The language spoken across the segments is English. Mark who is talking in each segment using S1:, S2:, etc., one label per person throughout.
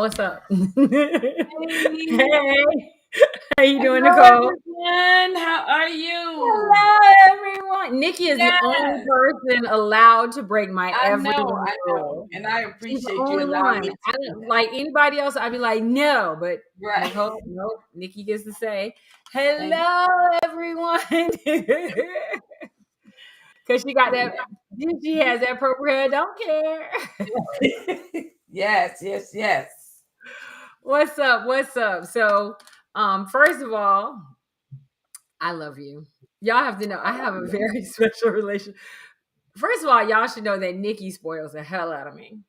S1: y'all. What's up?
S2: Hey,
S1: Hey, how you doing,
S2: hello
S1: Nicole?
S2: everyone. How are you?
S1: Hello, everyone. Nikki is the only
S2: Yes,
S1: person allowed to break my
S2: I
S1: every
S2: know,
S1: rule.
S2: and I
S1: She's the
S2: appreciate you
S1: only
S2: allowing
S1: one.
S2: me
S1: I
S2: to do
S1: don't like anybody else. I'd be like, no, but
S2: that. Right.
S1: Nicole, nope. Nikki gets to say,
S2: Thank
S1: hello, everyone, because she got that. She has that purple hair. Don't care.
S2: you. Yes, yes, yes.
S1: What's up? What's up? So, first of all, I love you. Y'all have to know I have a very special relation. First of all, y'all should know that Nikki spoils the hell out of me.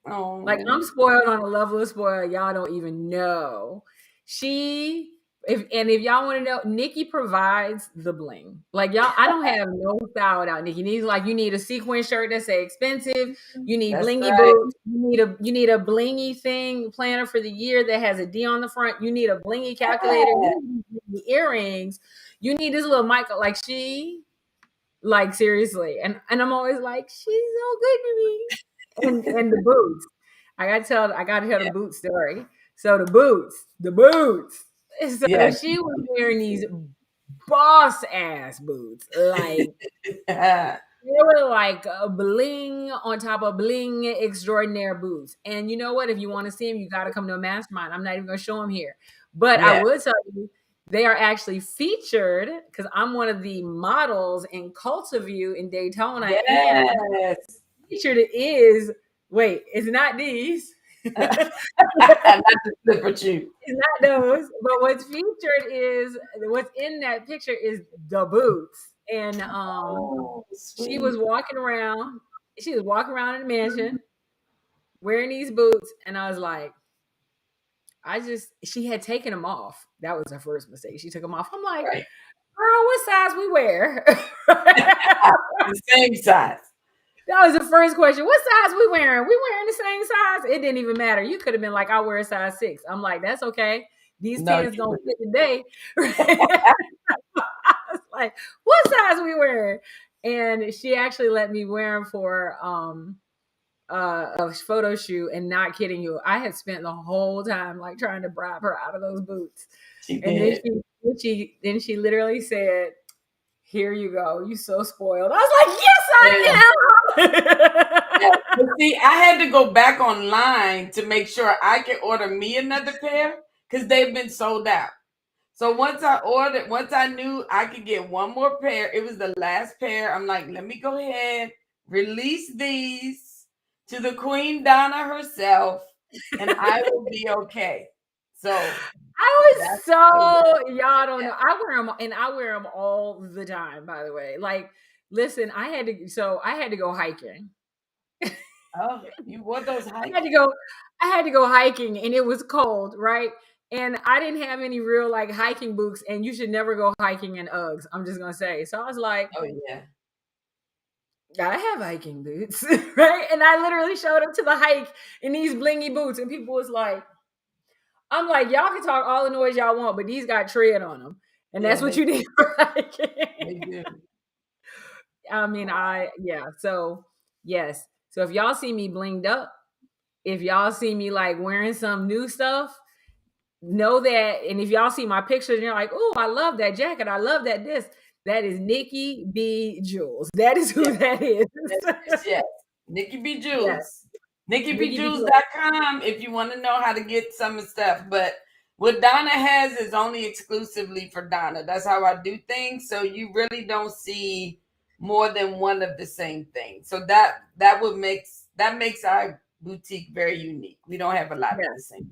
S1: Like
S2: Oh,
S1: I'm spoiled on a level of spoiled y'all don't even know. She if y'all want to know, Nikki provides the bling. Like y'all, I don't have no style without Nikki. Needs like you need a sequin shirt that's expensive. You need
S2: that's
S1: blingy
S2: right.
S1: boots. You need a blingy thing planner for the year that has a D on the front. You need a blingy calculator.
S2: Yeah.
S1: You need earrings. You need this little Michael. Like she, like seriously, and I'm always like she's so good to me. And the boots. I gotta tell the boot story. So the boots. So
S2: Yeah.
S1: she was wearing these boss ass boots. Like
S2: Yeah.
S1: they were like a bling on top of bling extraordinaire boots. And you know what? If you want to see them, you got to come to a mastermind. I'm not even going to show them here. But I
S2: Yeah.
S1: would tell you, they are actually featured because I'm one of the models in Cultiview in Daytona. And
S2: Yes.
S1: featured is, wait, it's not these.
S2: Not
S1: It's
S2: the slipper shoe.
S1: not those. But what's featured is, what's in that picture is the boots. And
S2: Oh,
S1: she was
S2: sweet.
S1: walking around. She was walking around in the mansion wearing these boots, and I was like, she had taken them off. That was her first mistake. She took them off. I'm like,
S2: Right.
S1: girl, what size we wear?
S2: The same size.
S1: That was the first question. What size we wearing? We wearing the same size? It didn't even matter. You could have been like, I wear a size 6. I'm like, that's okay. These
S2: No,
S1: 10s
S2: you
S1: don't
S2: wouldn't.
S1: fit today. I was like, what size we wearing? And she actually let me wear them for a photo shoot, and not kidding you, I had spent the whole time like trying to bribe her out of those boots.
S2: She
S1: And then
S2: did.
S1: she literally said, here you go. You so spoiled. I was
S2: Yeah.
S1: like, yes, I
S2: Yeah.
S1: am.
S2: But see, I had to go back online to make sure I could order me another pair because they've been sold out. So once I knew I could get one more pair, it was the last pair. I'm like, let me go ahead, release these to the Queen Donna herself, and I will be okay. So
S1: I was
S2: that's how it
S1: so,
S2: works.
S1: y'all don't know. I wear them, and I wear them all the time, by the way. Like, listen, I had to go hiking.
S2: Oh, you wore those
S1: I had to
S2: hiking?
S1: go I had to go hiking, and it was cold, right? And I didn't have any real like hiking boots, and you should never go hiking in Uggs. I'm just gonna say. So I was like,
S2: Oh yeah.
S1: I have hiking boots, right? And I literally showed up to the hike in these blingy boots, and people was like, I'm like, y'all can talk all the noise y'all want, but these got tread on them, and that's
S2: Yeah,
S1: what you need for
S2: they
S1: hiking.
S2: do.
S1: I mean, yeah. So yes. So if y'all see me blinged up, if y'all see me like wearing some new stuff, know that. And if y'all see my pictures and you're like, oh, I love that jacket, I love that, that is Nikki B. Jules. That is
S2: Yes,
S1: who that is.
S2: yes, yes, yes. Nikki B.
S1: Yes,
S2: Jules.
S1: Nikki B. Jules.
S2: NikkiBJules.com if you want to know how to get some of stuff. But what Donna has is only exclusively for Donna. That's how I do things. So you really don't see more than one of the same thing. So that makes our boutique very unique. We don't have a lot of the
S1: Yes.
S2: same.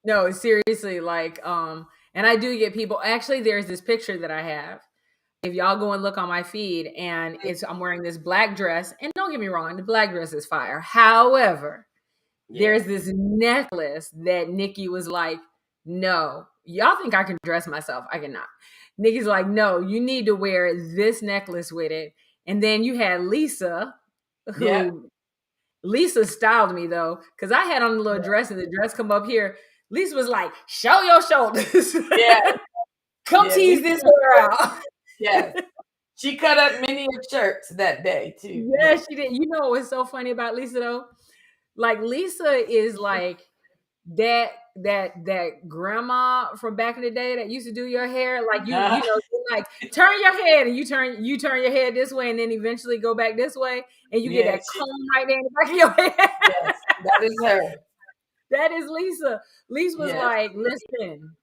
S1: No, seriously, like, and I do get people. Actually, there's this picture that I have. If y'all go and look on my feed, and I'm wearing this black dress, and don't get me wrong, the black dress is fire. However,
S2: Yeah.
S1: there's this necklace that Nikki was like, no, y'all think I can dress myself. I cannot. Nikki's like, no, you need to wear this necklace with it. And then you had Lisa,
S2: Yeah.
S1: who Lisa styled me though, because I had on a little dress and the dress come up here. Lisa was like, show your shoulders.
S2: Yeah.
S1: Come
S2: Yeah.
S1: tease this hair out.
S2: Yes. She cut up many of shirts that day too.
S1: Yeah,
S2: Yes.
S1: she did. You know what's so funny about Lisa though? Like Lisa is like that grandma from back in the day that used to do your hair, like like turn your head and you turn your head this way and then eventually go back this way and you get
S2: Yeah,
S1: that comb right there in the back of your head.
S2: yes, that is her.
S1: That is Lisa. Lisa was
S2: Yes.
S1: like, listen,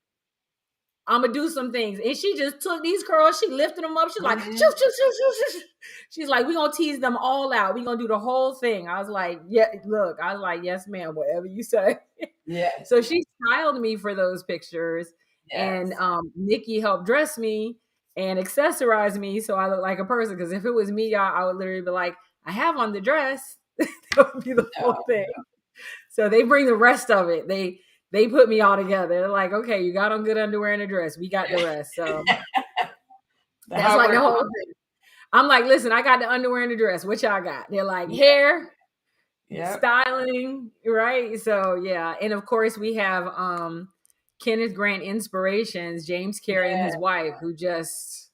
S1: I'm gonna do some things. And she just took these curls, she lifted them up. She's like, shoo, shoo,
S2: Mhm.
S1: shoo, shoo, shoo, shoo. She's like, we're gonna tease them all out. We're gonna do the whole thing. I was like, yeah, look, I was like, yes, ma'am, whatever you say.
S2: Yes.
S1: So she styled me for those pictures. And
S2: Yes.
S1: Nikki helped dress me and accessorize me so I look like a person. Because if it was me, y'all, I would literally be like, I have on the dress. That would be the whole
S2: No.
S1: thing. So they bring the rest of it. They put me all together. They're like, okay, you got on good underwear and a dress. We got the rest. So
S2: The
S1: that's
S2: hard
S1: like the
S2: work.
S1: whole thing. I'm like, listen, I got the underwear and the dress. What y'all got? They're like,
S2: Yeah.
S1: hair,
S2: Yep.
S1: styling, right? So yeah. And of course we have Kenneth Grant Inspirations, James Carey and
S2: Yeah.
S1: his wife, who just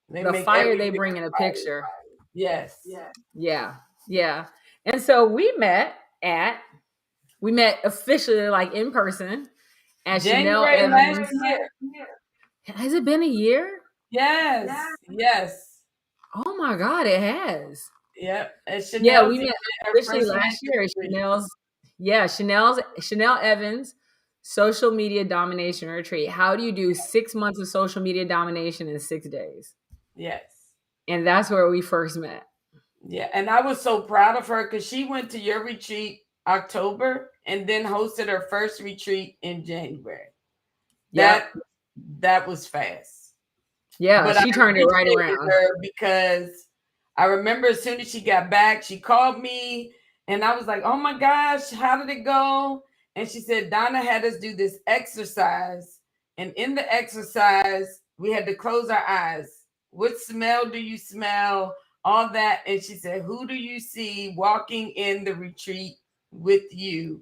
S2: They
S1: the
S2: make
S1: fire they
S2: everything
S1: bring in a
S2: right.
S1: picture.
S2: Yes.
S1: Yeah. Yeah. And so we met officially like in person at Chanel
S2: January last
S1: Evans.
S2: year.
S1: Has it been a year?
S2: Yes. Yes.
S1: Oh my God, it has.
S2: Yep. And
S1: Yeah,
S2: Chanel's
S1: we
S2: event,
S1: met
S2: her
S1: officially
S2: first
S1: last year at
S2: anniversary.
S1: Chanel Evans social media domination retreat. How do you do 6 months of social media domination in 6 days?
S2: Yes.
S1: And that's where we first met.
S2: Yeah. And I was so proud of her because she went to your retreat October and then hosted her first retreat in January.
S1: Yep.
S2: That was fast.
S1: Yeah,
S2: But I
S1: she turned it right
S2: appreciated
S1: around.
S2: her because I remember as soon as she got back, she called me and I was like, oh my gosh, how did it go? And she said, Donna had us do this exercise. And in the exercise, we had to close our eyes. What smell do you smell? All that. And she said, who do you see walking in the retreat with you?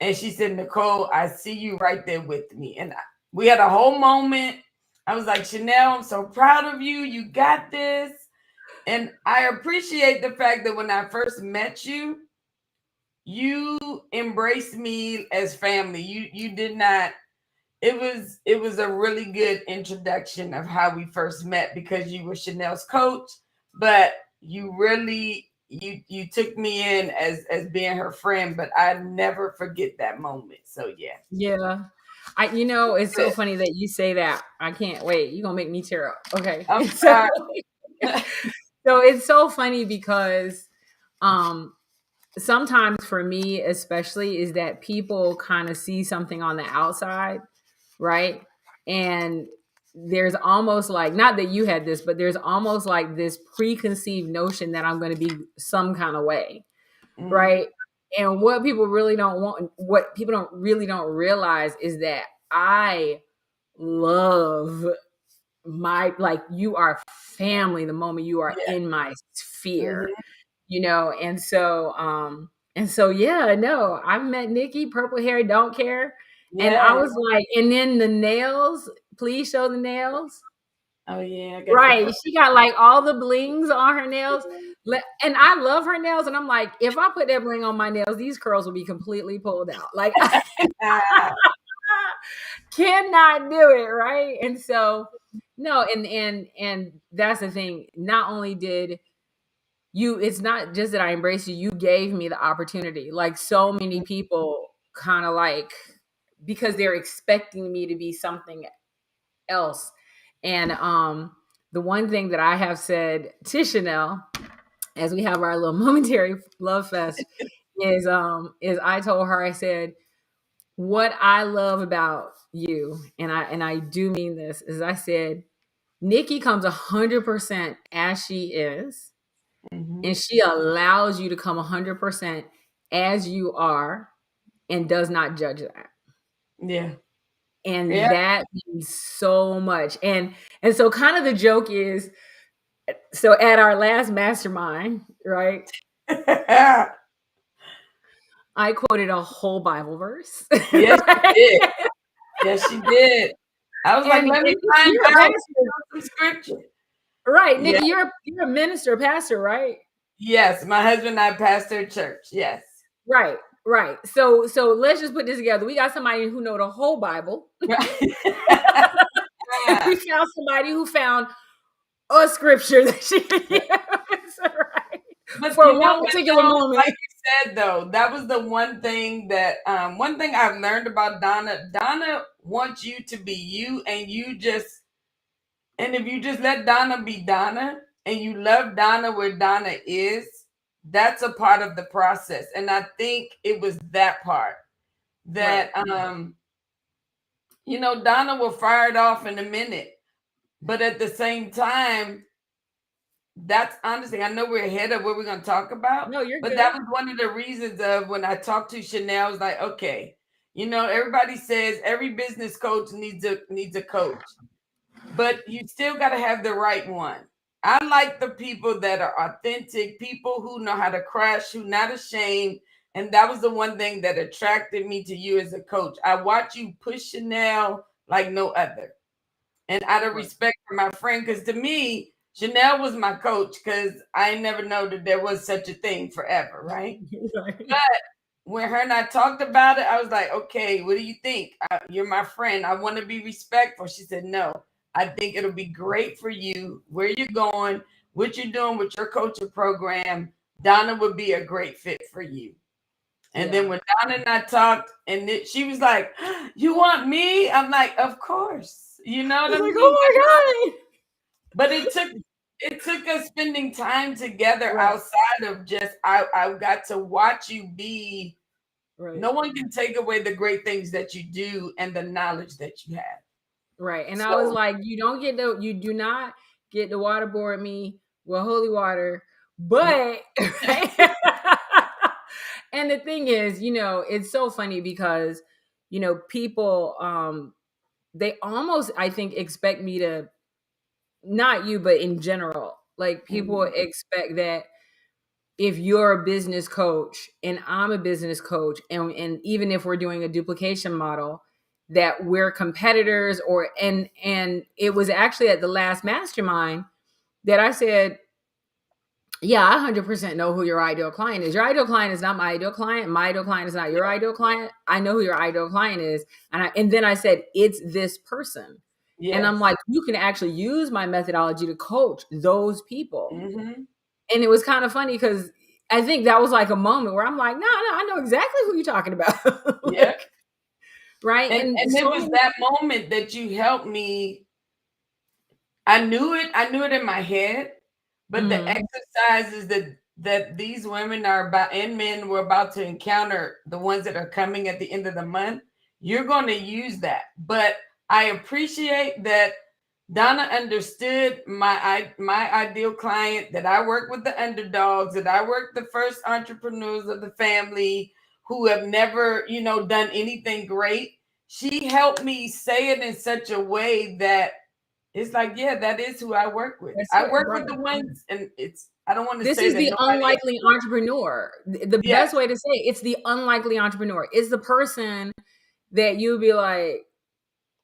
S2: And she said, Nicole, I see you right there with me. And we had a whole moment. I was like, Chanel, I'm so proud of you. You got this. And I appreciate the fact that when I first met you, you embraced me as family. You did not. It was a really good introduction of how we first met because you were Chanel's coach, but you really you took me in as being her friend, but I never forget that moment. So yeah.
S1: Yeah. It's so funny that you say that. I can't wait. You're gonna make me tear up. Okay.
S2: I'm
S1: So
S2: sorry.
S1: so it's so funny because um sometimes for me especially is that people kind of see something on the outside, right? And there's almost like, not that you had this, but there's almost like this preconceived notion that I'm going to be some kind of way,
S2: Mhm.
S1: right? And what people don't realize is that I love like you are family the moment you are
S2: Yeah.
S1: in my
S2: Mhm.
S1: sphere, and so yeah, no, I met Nikki, purple hair, don't care. And I
S2: Yeah.
S1: was like, and then the nails, please show the nails.
S2: Oh yeah, I got the
S1: Right.
S2: purple.
S1: She got like all the blings on her nails. And I love her nails. And I'm like, if I put that bling on my nails, these curls will be completely pulled out. Like I
S2: Ah,
S1: cannot do it. Right. And so no, and that's the thing. Not only did it's not just that I embraced you, you gave me the opportunity. Like so many people kind of like, because they're expecting me to be something else. And the one thing that I have said to Chanel as we have our little momentary love fest is I told her, I said, what I love about you, and I do mean this, is I said, Nikki comes 100% as she is,
S2: mhm.
S1: and she allows you to come 100% as you are and does not judge that.
S2: Yeah.
S1: And
S2: Yeah.
S1: that means so much. And so kind of the joke is, so at our last mastermind, right, I quoted a whole Bible verse.
S2: Yes, she
S1: Right?
S2: did. Yes, she did. I was like,
S1: And
S2: let me
S1: Nikki,
S2: find
S1: you're a
S2: out
S1: pastor.
S2: some scripture.
S1: Right.
S2: Yeah.
S1: Nikki, you're a minister, pastor, right?
S2: Yes, my husband and I pastor church. Yes.
S1: Right. Right. So let's just put this together. We got somebody who know the whole Bible. And we found somebody who found a scripture that she could use, right?
S2: But you
S1: For one
S2: know what,
S1: particular
S2: though?
S1: moment.
S2: Like you said, though, that was the one thing that one thing I've learned about Donna. Donna wants you to be you, and if you just let Donna be Donna, and you love Donna where Donna is, that's a part of the process. And I think it was that part that
S1: Right.
S2: Donna will fire it off in a minute, but at the same time, that's honestly, I know we're ahead of what we're going to talk about,
S1: No, you're
S2: but
S1: good.
S2: that was one of the reasons of when I talked to Chanel, I was like, okay, everybody says every business coach needs a coach, but you still got to have the right one. I like the people that are authentic, people who know how to crush, who not ashamed. And that was the one thing that attracted me to you as a coach. I watch you push Chanel like no other. And out of
S1: Right.
S2: respect for my friend, because to me, Chanel was my coach because I never know that there was such a thing forever, right?
S1: Right.
S2: But when her and I talked about it, I was like, okay, what do you think? You're my friend. I want to be respectful. She said, no, I think it'll be great for you, where you're going, what you're doing with your coaching program. Donna would be a great fit for you. And then
S1: Yeah.
S2: when Donna and I talked, and she was like, you want me? I'm like, of course. You know
S1: I
S2: what
S1: was
S2: I
S1: like,
S2: mean?
S1: oh
S2: But it took us spending time together
S1: my God.
S2: outside of just I got to watch you be.
S1: Right.
S2: No one can take away the great things that you do and the knowledge that you have.
S1: Right. And I was
S2: So
S1: like, you do not get to waterboard me with holy water. But and the thing is, it's so funny because, people they almost, I think, expect me to, not you, but in general, like people
S2: mhm.
S1: expect that if you're a business coach and I'm a business coach, and even if we're doing a duplication model, that we're competitors, and it was actually at the last mastermind that I said, yeah, I 100% know who your ideal client is. Your ideal client is not my ideal client. My ideal client is not your ideal client. I know who your ideal client is. And then I said, it's this person. And I'm
S2: Yes.
S1: like, you can actually use my methodology to coach those people.
S2: Hmm.
S1: And it was kind of funny because I think that was like a moment where I'm like, no, I know exactly who you're talking about.
S2: Yeah.
S1: Like, right. And
S2: And it
S1: so
S2: was
S1: many,
S2: that moment that you helped me. I knew it in my head, but the
S1: Mhm.
S2: exercises that these women are about and men were about to encounter, the ones that are coming at the end of the month, you're going to use that. But I appreciate that Donna understood my ideal client, that I work with the underdogs, that I work the first entrepreneurs of the family who have never, done anything great. She helped me say it in such a way that it's like, yeah, that is who I work with.
S1: that's
S2: I
S1: it,
S2: work
S1: right.
S2: with the ones, and I don't want to
S1: This
S2: say
S1: is
S2: that
S1: the
S2: nobody else
S1: unlikely
S2: works.
S1: entrepreneur. The best
S2: Yes,
S1: way to say it, it's the unlikely entrepreneur. It's the person that you'll be like,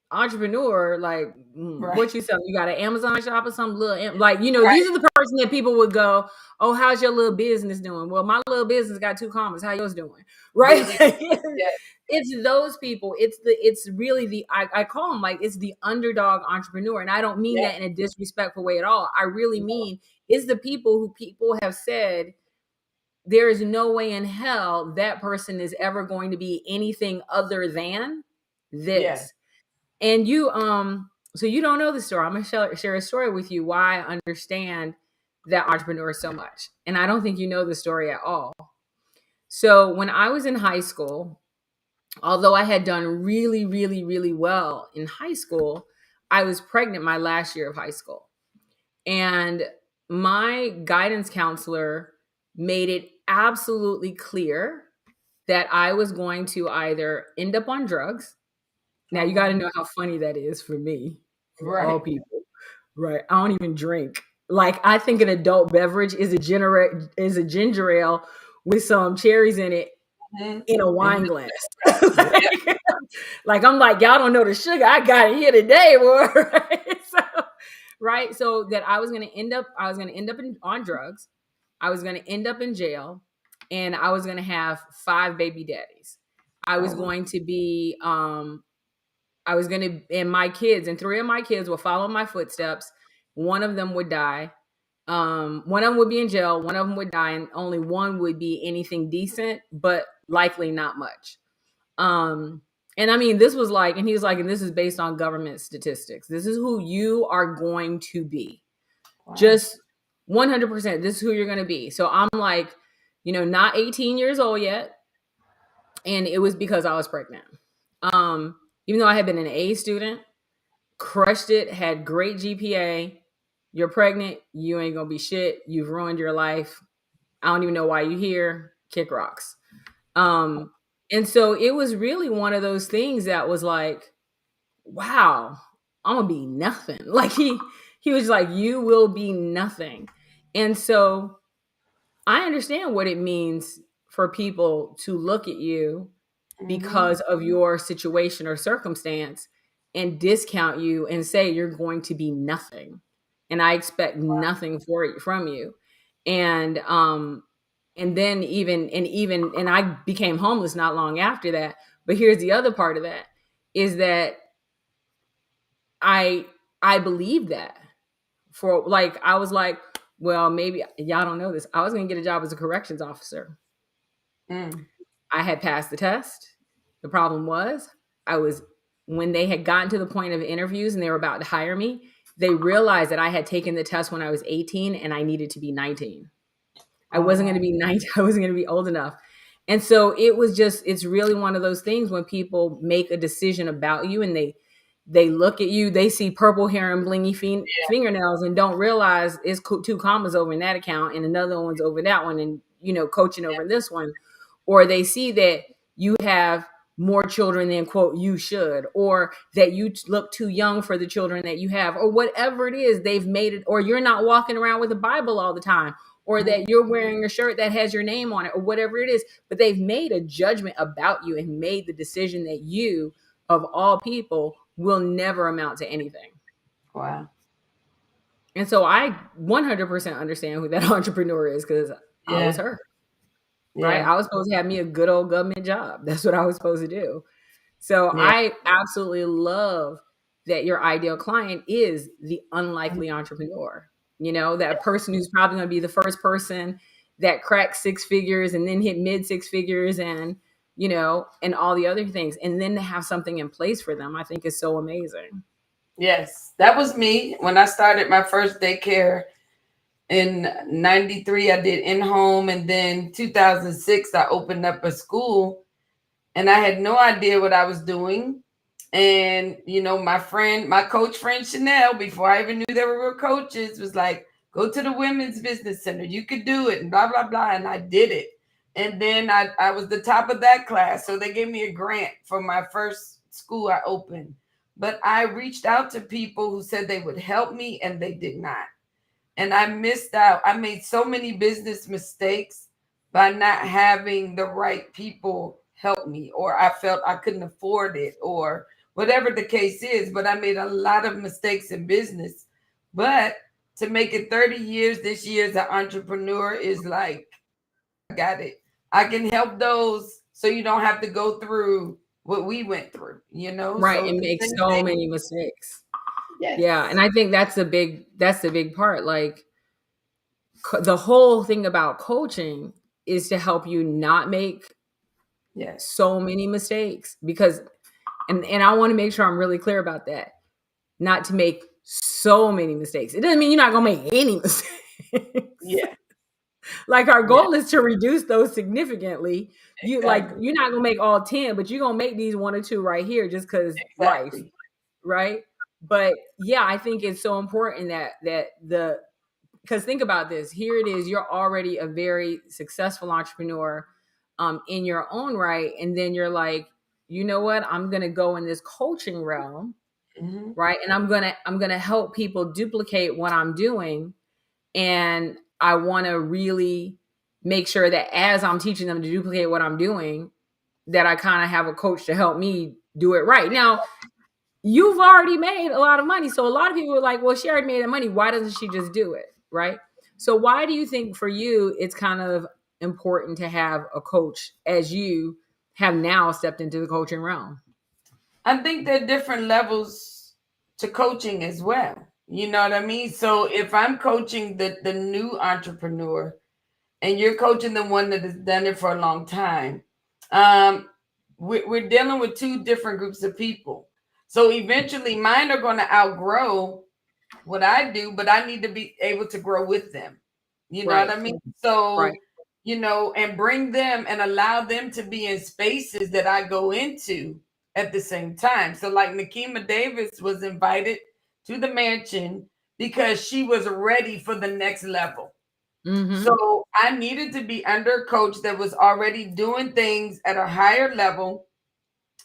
S1: entrepreneur, like,
S2: right,
S1: what you sell? You got an Amazon shop or some little, like,
S2: right,
S1: these are the person that people would go, oh, how's your little business doing? Well, my little business got 2 commas. How yours doing?
S2: there
S1: Right?
S2: you go.
S1: It's those people. It's really I call them, like, it's the underdog entrepreneur. And I don't mean
S2: Yeah,
S1: that in a disrespectful way at all. I really mean it's the people who people have said there is no way in hell that person is ever going to be anything other than
S2: yeah,
S1: this. And so you don't know the story. I'm gonna share a story with you why I understand that entrepreneur so much. And I don't think you know the story at all. So when I was in high school, although I had done really, really, really well in high school, I was pregnant my last year of high school. And my guidance counselor made it absolutely clear that I was going to either end up on drugs. Now
S2: oh
S1: you got to
S2: my,
S1: know how funny that is for me, of all
S2: right,
S1: people, right? I don't even drink. Like, I think an adult beverage is a ginger ale with some cherries in it
S2: hmm,
S1: in a
S2: and
S1: wine glass.
S2: yeah,
S1: like, I'm like, y'all don't know the sugar I got it here today, boy. Right? So that I was gonna end up on drugs. I was gonna end up in jail. and I was going to have 5 baby daddies. I was
S2: Oh,
S1: going to be I was going to, and my kids, and 3 of my kids will follow my footsteps. One of them would die. One of them would be in jail. One of them would die, and only one would be anything decent, but likely not much. Um, and I mean, this was like, and he was like, and this is based on government statistics. This is who you are going to be.
S2: wow.
S1: Just 100%. This is who you're going to be. So I'm like, not 18 years old yet. And it was because I was pregnant. Um, Even though I had been an A student, crushed it, had great GPA. You're pregnant, you ain't gonna be shit. You've ruined your life. I don't even know why you're here. Kick rocks. Um, and so it was really one of those things that was like, wow, I'm gonna be nothing. Like he was like, you will be nothing. And so I understand what it means for people to look at you
S2: Mm-hmm.
S1: because of your situation or circumstance and discount you and say you're going to be nothing, and I expect nothing from you. And then even I became homeless not long after that. But here's the other part of that, is that i I believed that. For like, I was like, well, maybe y'all don't know this, I was going to get a job as a corrections officer.
S2: Mm.
S1: I had passed the test. The problem was, I was when they had gotten to the point of interviews and they were about to hire me, they realized that I had taken the test when I was 18 and I needed to be 19. I
S2: Oh,
S1: wasn't going to
S2: wow.
S1: be 19. I wasn't going to be old enough. And so it's really one of those things when people make a decision about you and they look at you, they see purple hair and blingy fingernails and don't realize it's 2 commas over in that account and another one's over that one, and coaching over this one. Or they see that you have more children than quote you should, or that you look too young for the children that you have, or whatever it is they've made it, or you're not walking around with a Bible all the time, or
S2: Mhm.
S1: that you're wearing a shirt that has your name on it, or whatever it is. But they've made a judgment about you and made the decision that you, of all people, will never amount to anything.
S2: Wow.
S1: And so I 100% understand who that entrepreneur is, because I was
S2: Yeah.
S1: her, right?
S2: Yeah.
S1: I was supposed to have me a good old government job. That's what I was supposed to do. So
S2: Yeah.
S1: I absolutely love that your ideal client is the unlikely entrepreneur. That person who's probably going to be the first person that cracks 6 figures and then hit mid 6 figures, and all the other things. And then to have something in place for them, I think is so amazing.
S2: Yes. That was me when I started my first daycare in 93. I did in home, and then 2006 I opened up a school, and I had no idea what I was doing. And my coach friend Chanel, before I even knew there were coaches, was like, "Go to the women's business center. You could do it," and blah blah blah. And I did it. And then I was the top of that class, so they gave me a grant for my first school I opened. But I reached out to people who said they would help me, and they did not. And I missed out. I made so many business mistakes by not having the right people help me, or I felt I couldn't afford it, or whatever the case is. But I made a lot of mistakes in business. But to make it 30 years this year as an entrepreneur is like, I got it. I can help those so you don't have to go through what we went through,
S1: Right.
S2: So
S1: And
S2: the
S1: make
S2: same
S1: so
S2: thing.
S1: many mistakes. Yeah.
S2: Yes.
S1: And I think that's the big part. Like, the whole thing about coaching is to help you not make
S2: Yes.
S1: so many mistakes, because and I want to make sure I'm really clear about that. Not to make so many mistakes. It doesn't mean you're not gonna make any mistakes.
S2: Yeah.
S1: Like, our
S2: Yeah.
S1: goal is to reduce those significantly.
S2: Exactly.
S1: You're not gonna make all 10, but you're gonna make these 1 or 2 right here just because life,
S2: Exactly.
S1: right? But yeah, I think it's so important that the because think about this. Here it is. You're already a very successful entrepreneur, in your own right, and then you're like, you know what? I'm gonna go in this coaching realm,
S2: Hmm.
S1: right? And I'm gonna help people duplicate what I'm doing, and I want to really make sure that as I'm teaching them to duplicate what I'm doing, that I kind of have a coach to help me do it right. Now, you've already made a lot of money. So a lot of people are like, well, she already made the money. Why doesn't she just do it? Right. So why do you think for you it's kind of important to have a coach as you have now stepped into the coaching realm?
S2: I think there are different levels to coaching as well. You know what I mean? So if I'm coaching the new entrepreneur and you're coaching the one that has done it for a long time, um, we're dealing with two different groups of people. So eventually mine are going to outgrow what I do, but I need to be able to grow with them. You know what
S1: Right.
S2: I mean?
S1: Right.
S2: So, and bring them and allow them to be in spaces that I go into at the same time. So, like Nikema Davis was invited to the mansion because she was ready for the next level.
S1: Mm-hmm.
S2: So, I needed to be under a coach that was already doing things at a higher level.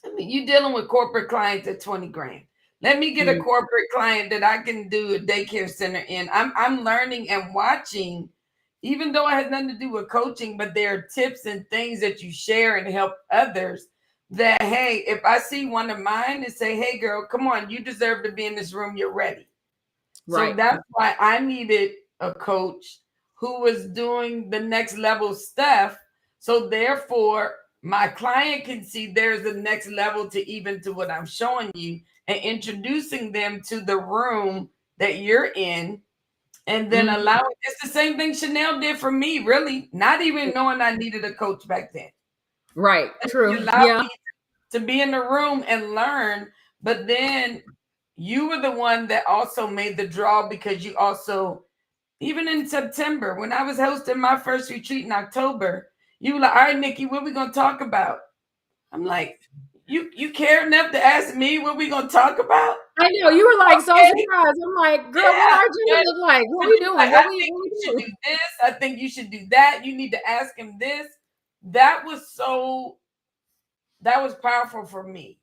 S2: I mean, you dealing with corporate clients at 20 grand. Let me get a
S1: Mm-hmm.
S2: corporate client that I can do a daycare center in. I'm learning and watching, even though it has nothing to do with coaching, but there are tips and things that you share and help others that, hey, if I see one of mine and say, hey girl, come on, you deserve to be in this room, you're ready. So
S1: Right.
S2: that's why I needed a coach who was doing the next level stuff. So therefore, my client can see there's a next level to even to what I'm showing you and introducing them to the room that you're in. And then
S1: Mm-hmm.
S2: allowing it's the same thing Chanel did for me, really, not even knowing I needed a coach back then.
S1: Right.
S2: She
S1: True.
S2: allowed
S1: Yeah.
S2: me to be in the room and learn, but then you were the one that also made the draw because you also, even in September, when I was hosting my first retreat in October, you were like, all right, Nikki, what we gonna talk about? I'm like, you care enough to ask me what we gonna talk about?
S1: I know you were like so
S2: Okay,
S1: surprised. I'm like, girl, what
S2: yeah.
S1: our agenda
S2: But,
S1: look like? What
S2: but
S1: we
S2: you
S1: doing?
S2: like,
S1: What
S2: I
S1: we
S2: think
S1: what
S2: you
S1: we
S2: should
S1: doing?
S2: do this. I think you should do that. You need to ask him this. That was so that was powerful for me.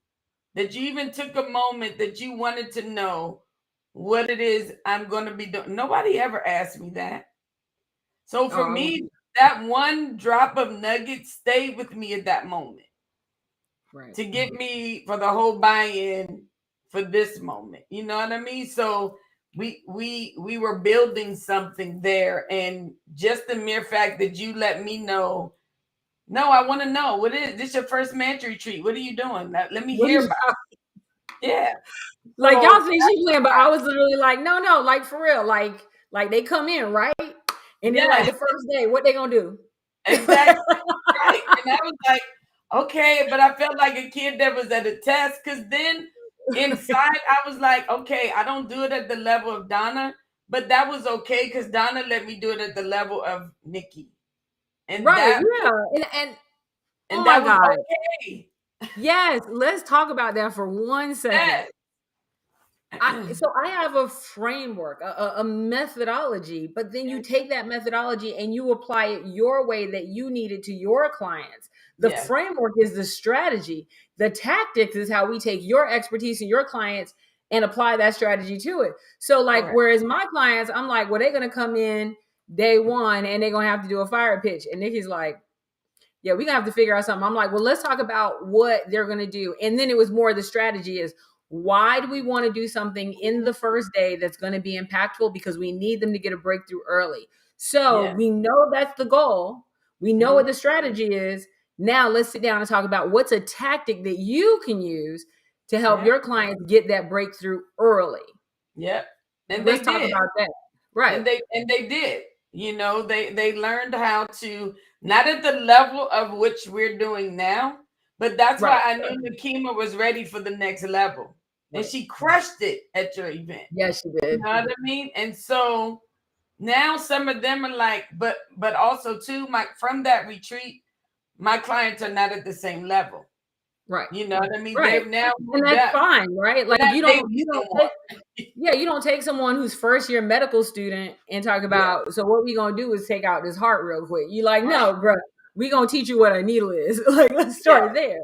S2: That you even took a moment that you wanted to know what it is I'm going to be doing. Nobody ever asked me that. So
S1: Oh,
S2: for
S1: I was
S2: me, that one drop of nugget stayed with me at that moment
S1: right.
S2: to get me for the whole buy-in for this moment. You know what I mean? So we were building something there, and just the mere fact that you let me know, no, I want to know what is this your first mantra retreat? What are you doing? Let me
S1: What
S2: hear
S1: is
S2: about it. Yeah.
S1: like
S2: So
S1: y'all think she playing, but I was literally like, no, no, like for real. Like they come in, right? And then like
S2: yeah,
S1: the first day, what they gonna do?
S2: exactly. Right. And I was like, okay, but I felt like a kid that was at a test because then inside I was like, okay, I don't do it at the level of Donna, but that was okay because Donna let me do it at the level of Nikki. And
S1: Right,
S2: that
S1: yeah. And oh
S2: and
S1: my
S2: that was
S1: God.
S2: okay.
S1: Yes, let's talk about that for 1 second.
S2: Yes.
S1: So I have a framework, a methodology, but then you take that methodology and you apply it your way that you need it to your clients. The
S2: Yes.
S1: framework is the strategy. The tactics is how we take your expertise and your clients and apply that strategy to it. So, like,
S2: Correct.
S1: whereas my clients, I'm like, well, they're gonna come in day one and they're gonna have to do a FYRE pitch. And Nikki's like, yeah, we're gonna have to figure out something. I'm like, well, let's talk about what they're gonna do. And then it was more the strategy is why do we want to do something in the first day that's going to be impactful? Because we need them to get a breakthrough early. So
S2: Yeah.
S1: we know that's the goal. We know
S2: Mhm.
S1: what the strategy is. Now let's sit down and talk about what's a tactic that you can use to help
S2: Yeah.
S1: your clients get that breakthrough early.
S2: Yep. And
S1: Let's
S2: they
S1: talk
S2: did.
S1: about that. Right.
S2: And they did. They learned how to, not at the level of which we're doing now, but that's
S1: Right.
S2: why I knew Nikema was ready for the next level. And
S1: Right.
S2: she crushed it at your event.
S1: Yes, she
S2: You
S1: did.
S2: know what I mean? And so now some of them are like, but also too, my from that retreat, my clients are not at the same level.
S1: Right.
S2: You know what I mean?
S1: Right.
S2: They've now
S1: And
S2: moved
S1: that's
S2: up.
S1: fine, right?
S2: They're
S1: Like
S2: not
S1: you
S2: babies no
S1: don't
S2: more.
S1: yeah, you don't take someone who's first year medical student and talk
S2: Yeah.
S1: about, so what we gonna do is take out this heart real quick. You like,
S2: Right.
S1: no, bro, we gonna teach you what a needle is. Like, let's
S2: Yeah.
S1: start there.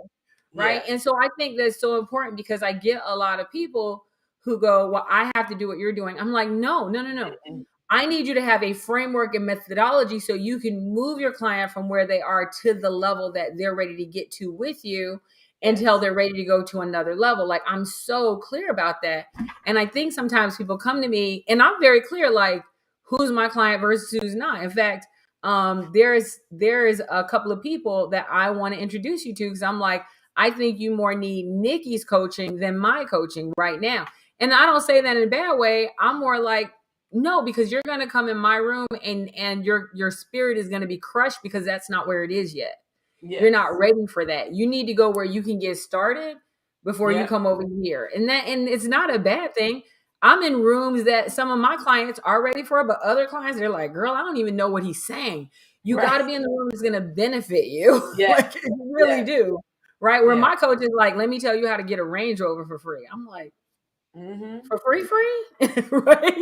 S1: Right.
S2: Yeah.
S1: And so I think that's so important because I get a lot of people who go, well, I have to do what you're doing. I'm like, no, no, no, no.
S2: Mhm.
S1: I need you to have a framework and methodology so you can move your client from where they are to the level that they're ready to get to with you until
S2: Yes.
S1: they're ready to go to another level. Like, I'm so clear about that. And I think sometimes people come to me and I'm very clear, like, who's my client versus who's not. In fact, there's a couple of people that I want to introduce you to, because I'm like, I think you more need Nikki's coaching than my coaching right now. And I don't say that in a bad way. I'm more like, no, because you're gonna come in my room and your spirit is gonna be crushed, because that's not where it is yet. You're
S2: Yes.
S1: not ready for that. You need to go where you can get started before you
S2: Yeah.
S1: come over here. And it's not a bad thing. I'm in rooms that some of my clients are ready for, but other clients, they're like, girl, I don't even know what he's saying. You got to
S2: Right.
S1: be in the room that's going to benefit you.
S2: Yes.
S1: Like, you really
S2: Yes.
S1: do. Right. Where
S2: Yes.
S1: my coach is like, let me tell you how to get a Range Rover for free. I'm like,
S2: Mm-hmm.
S1: for free, right?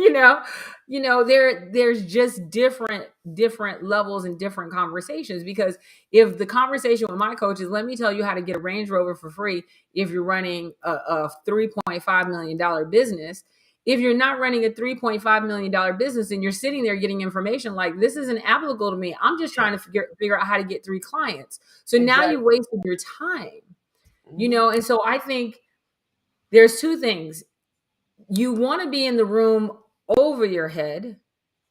S1: There's just different levels and different conversations, because if the conversation with my coach is, let me tell you how to get a Range Rover for free, if you're running a $3.5 million business, if you're not running a $3.5 million business and you're sitting there getting information like, this isn't applicable to me, I'm just
S2: Yeah.
S1: trying to figure out how to get 3 clients. So now
S2: Exactly.
S1: you wasted your time,
S2: Mm-hmm.
S1: and so I think there's 2 things. You want to be in the room over your head,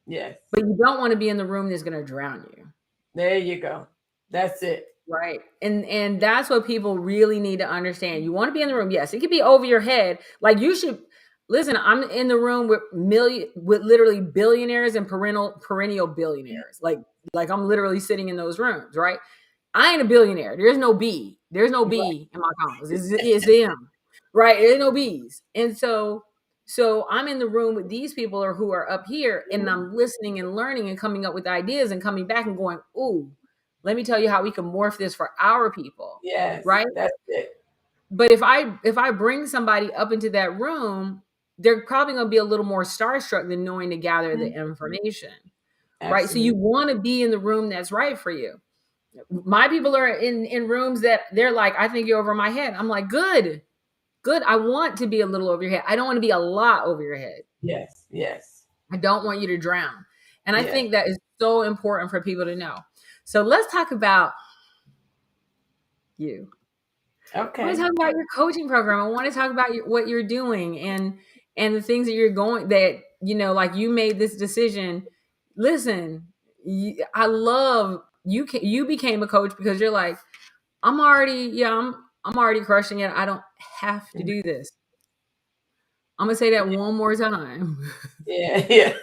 S2: Yes.
S1: but you don't want to be in the room that's going to drown you.
S2: There you go. That's it.
S1: Right. And that's what people really need to understand. You want to be in the room. Yes, it could be over your head. Like, you should listen, I'm in the room with literally billionaires and perennial billionaires. Like I'm literally sitting in those rooms, right? I ain't a billionaire. There's no B. There's no
S2: Right.
S1: B in my comments. It's them, right? There's no B's. And so I'm in the room with these people who are up here, and
S2: Mhm.
S1: I'm listening and learning and coming up with ideas and coming back and going, ooh, let me tell you how we can morph this for our people,
S2: Yes.
S1: right?
S2: That's it.
S1: But if I bring somebody up into that room, they're probably going to be a little more starstruck than knowing to gather the
S2: Mhm.
S1: information, right? So you
S2: Absolutely.
S1: want to be in the room that's right for you. My people are in rooms that they're like, I think you're over my head. I'm like, good. I want to be a little over your head. I don't want to be a lot over your head.
S2: Yes. Yes.
S1: I don't want you to drown. And I
S2: Yes.
S1: think that is so important for people to know. So let's talk about you. I want to
S2: Okay.
S1: talk about your coaching program. I want to talk about what you're doing, and the things that you're going, that like, you made this decision. Listen, I love you. You became a coach because you're like, I'm already crushing it. I don't have to
S2: Mhm.
S1: do this. I'm gonna say that one more time.
S2: Yeah. Yeah.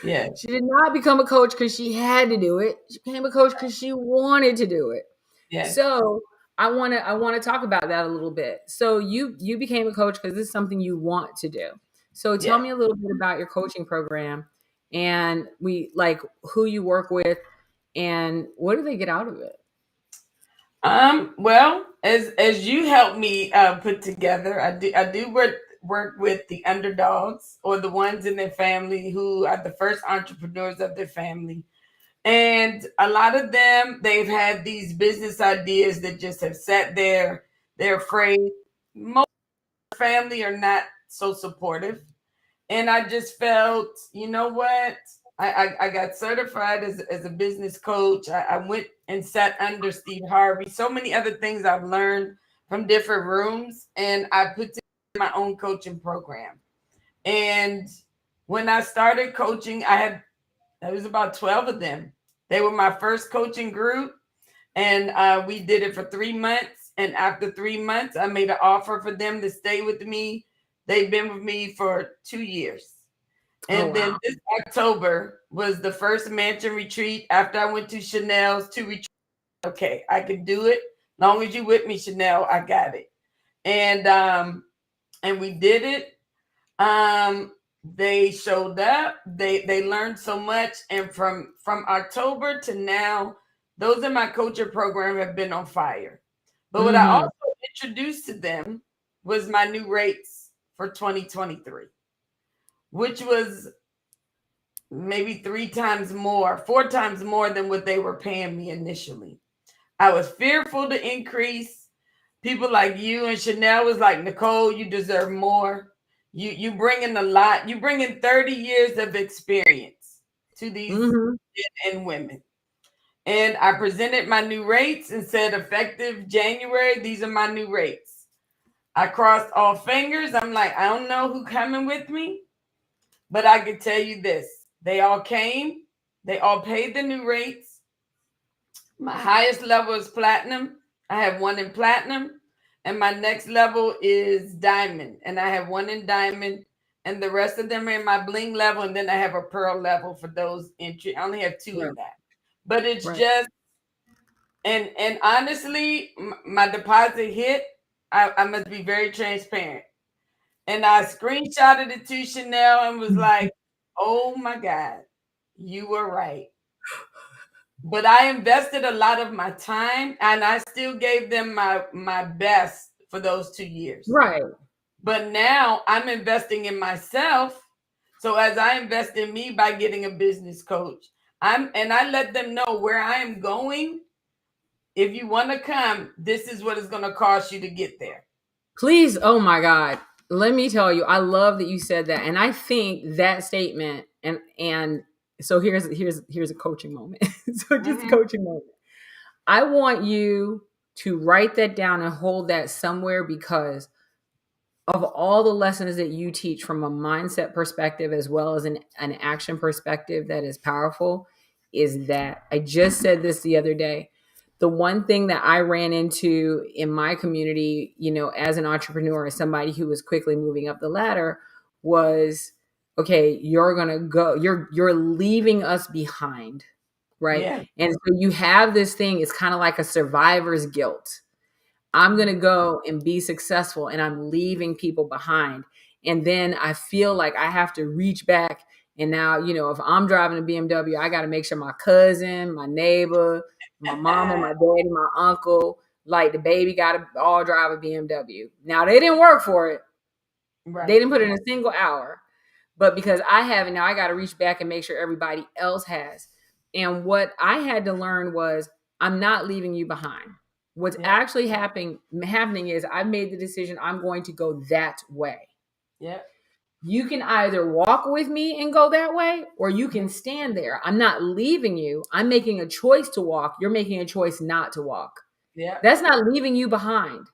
S2: Yeah.
S1: She did not become a coach because she had to do it. She became a coach because she wanted to do it.
S2: Yes.
S1: So I wanna talk about that a little bit. So you became a coach because this is something you want to do. So tell
S2: Yes.
S1: me a little bit about your coaching program, and who you work with, and what do they get out of it?
S2: Well, as you help me put together, I do work with the underdogs, or the ones in their family who are the first entrepreneurs of their family. And a lot of them, they've had these business ideas that just have sat there. They're afraid. Most family are not so supportive. And I just felt, you know what? I got certified as a business coach. I went and sat under Steve Harvey. So many other things I've learned from different rooms. And I put together my own coaching program. And when I started coaching, there was about 12 of them. They were my first coaching group. And we did it for 3 months. And after 3 months, I made an offer for them to stay with me. They've been with me for 2 years.
S1: Oh,
S2: And then
S1: wow.
S2: this October was the first mansion retreat after I went to Chanel's 2 retreats. Okay, I can do it. Long as you with me, Chanel, I got it. And we did it. They showed up. They learned so much. And from October to now, those in my coaching program have been on fire. But what I
S1: Mhm.
S2: also introduced to them was my new rates for 2023, which was maybe 3 times more, 4 times more than what they were paying me initially. I was fearful to increase. People like you and Chanel was like, Nicole, you deserve more. You bring in a lot. You bring in 30 years of experience to these
S1: Mhm.
S2: men and women. And I presented my new rates and said, effective January, these are my new rates. I crossed all fingers. I'm like, I don't know who coming with me, but I can tell you this. They all came. They all paid the new rates. My highest level is platinum. I have one in platinum. And my next level is diamond. And I have one in diamond. And the rest of them are in my bling level. And then I have a pearl level for those entry. I only have two
S1: Right.
S2: in that. But it's
S1: Right.
S2: just, and honestly, my deposit hit. I must be very transparent. And I screenshotted it to Chanel and was like, oh my God, you were right. But I invested a lot of my time and I still gave them my best for those 2 years.
S1: Right.
S2: But now I'm investing in myself. So as I invest in me by getting a business coach, I let them know where I am going. If you want to come, this is what it's going to cost you to get there.
S1: Please, oh my God. Let me tell you, I love that you said that. And I think that statement and so here's a coaching moment. So just a
S2: Mm-hmm.
S1: coaching moment. I want you to write that down and hold that somewhere because of all the lessons that you teach from a mindset perspective as well as an action perspective that is powerful is that I just said this the other day. The one thing that I ran into in my community, as an entrepreneur, as somebody who was quickly moving up the ladder, was okay, you're gonna go, you're leaving us behind, right?
S2: Yeah.
S1: And so you have this thing, it's kind of like a survivor's guilt. I'm going to go and be successful and I'm leaving people behind. And then I feel like I have to reach back. And now, if I'm driving a BMW, I got to make sure my cousin, my neighbor, my mama, my daddy, my uncle, like the baby got to all drive a BMW. Now they didn't work for it. They
S2: Right.
S1: didn't put in a single hour. But because I have it now, I got to reach back and make sure everybody else has. And what I had to learn was I'm not leaving you behind. What's
S2: Yeah.
S1: actually happening is I made the decision I'm going to go that way.
S2: Yeah.
S1: You can either walk with me and go that way, or you can stand there. I'm not leaving you. I'm making a choice to walk. You're making a choice not to walk.
S2: Yeah.
S1: That's not leaving you behind.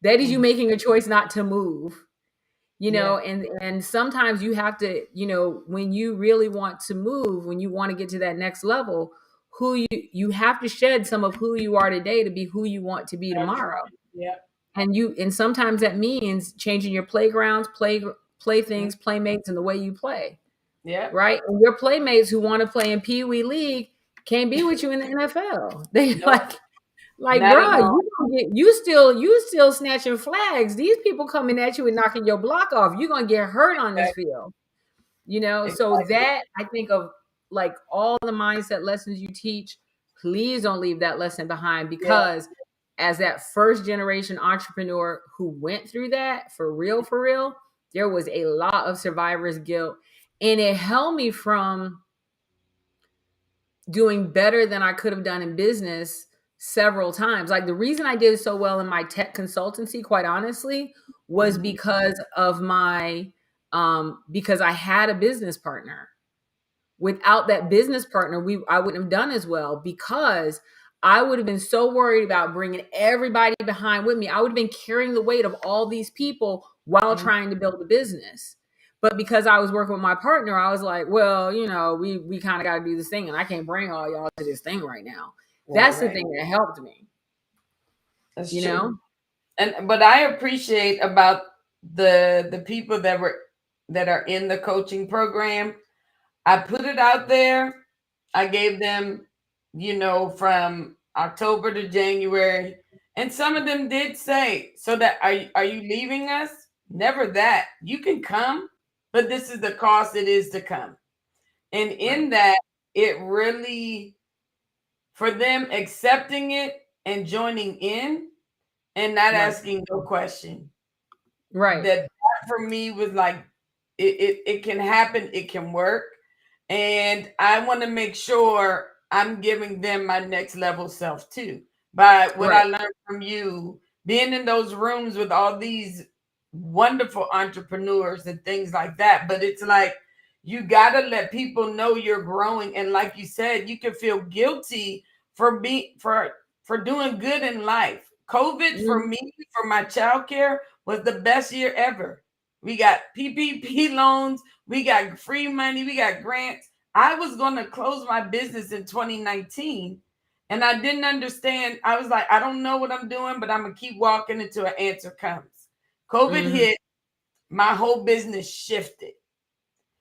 S1: That is you
S2: Mhm.
S1: making a choice not to move.
S2: Yeah.
S1: And sometimes you have to, when you really want to move, when you want to get to that next level, you have to shed some of who you are today to be who you want to be
S2: That's
S1: tomorrow.
S2: right. Yeah.
S1: And sometimes that means changing your playgrounds, playthings, playmates, and the way you play.
S2: Yeah.
S1: Right? And your playmates who want to play in Pee Wee League can't be with you in the NFL. They
S2: No,
S1: like,
S2: not at
S1: bro,
S2: all.
S1: you still snatching flags. These people coming at you and knocking your block off. You're gonna get hurt on this
S2: Exactly.
S1: field. So
S2: Exactly.
S1: that I think of like all the mindset lessons you teach, please don't leave that lesson behind
S2: Yeah.
S1: because as that first generation entrepreneur who went through that for real, there was a lot of survivor's guilt. And it held me from doing better than I could have done in business several times. Like the reason I did so well in my tech consultancy, quite honestly, was
S2: Mhm.
S1: because of because I had a business partner. Without that business partner, I wouldn't have done as well because I would have been so worried about bringing everybody behind with me. I would have been carrying the weight of all these people while
S2: Mhm.
S1: trying to build a business. But because I was working with my partner, I was like, well, we kind of got to do this thing and I can't bring all y'all to this thing right now.
S2: Right.
S1: That's the
S2: Right.
S1: thing that helped me,
S2: That's
S1: you
S2: true.
S1: know?
S2: But I appreciate about the people that are in the coaching program. I put it out there. I gave them, from October to January, and some of them did say, "So that are you leaving us?" Never that. You can come, but this is the cost it is to come. And
S1: Right.
S2: in that, it really for them accepting it and joining in and not
S1: Right.
S2: asking no question.
S1: Right.
S2: That for me was like it can happen, it can work. And I want to make sure I'm giving them my next level self too. By what
S1: Right.
S2: I learned from you, being in those rooms with all these wonderful entrepreneurs and things like that. But it's like you gotta let people know you're growing. And like you said, you can feel guilty for for doing good in life. COVID for
S1: Mhm.
S2: me, for my childcare, was the best year ever. We got PPP loans, we got free money, we got grants. I was going to close my business in 2019 and I didn't understand. I was like, I don't know what I'm doing, but I'm going to keep walking until an answer comes. COVID hit, my whole business shifted.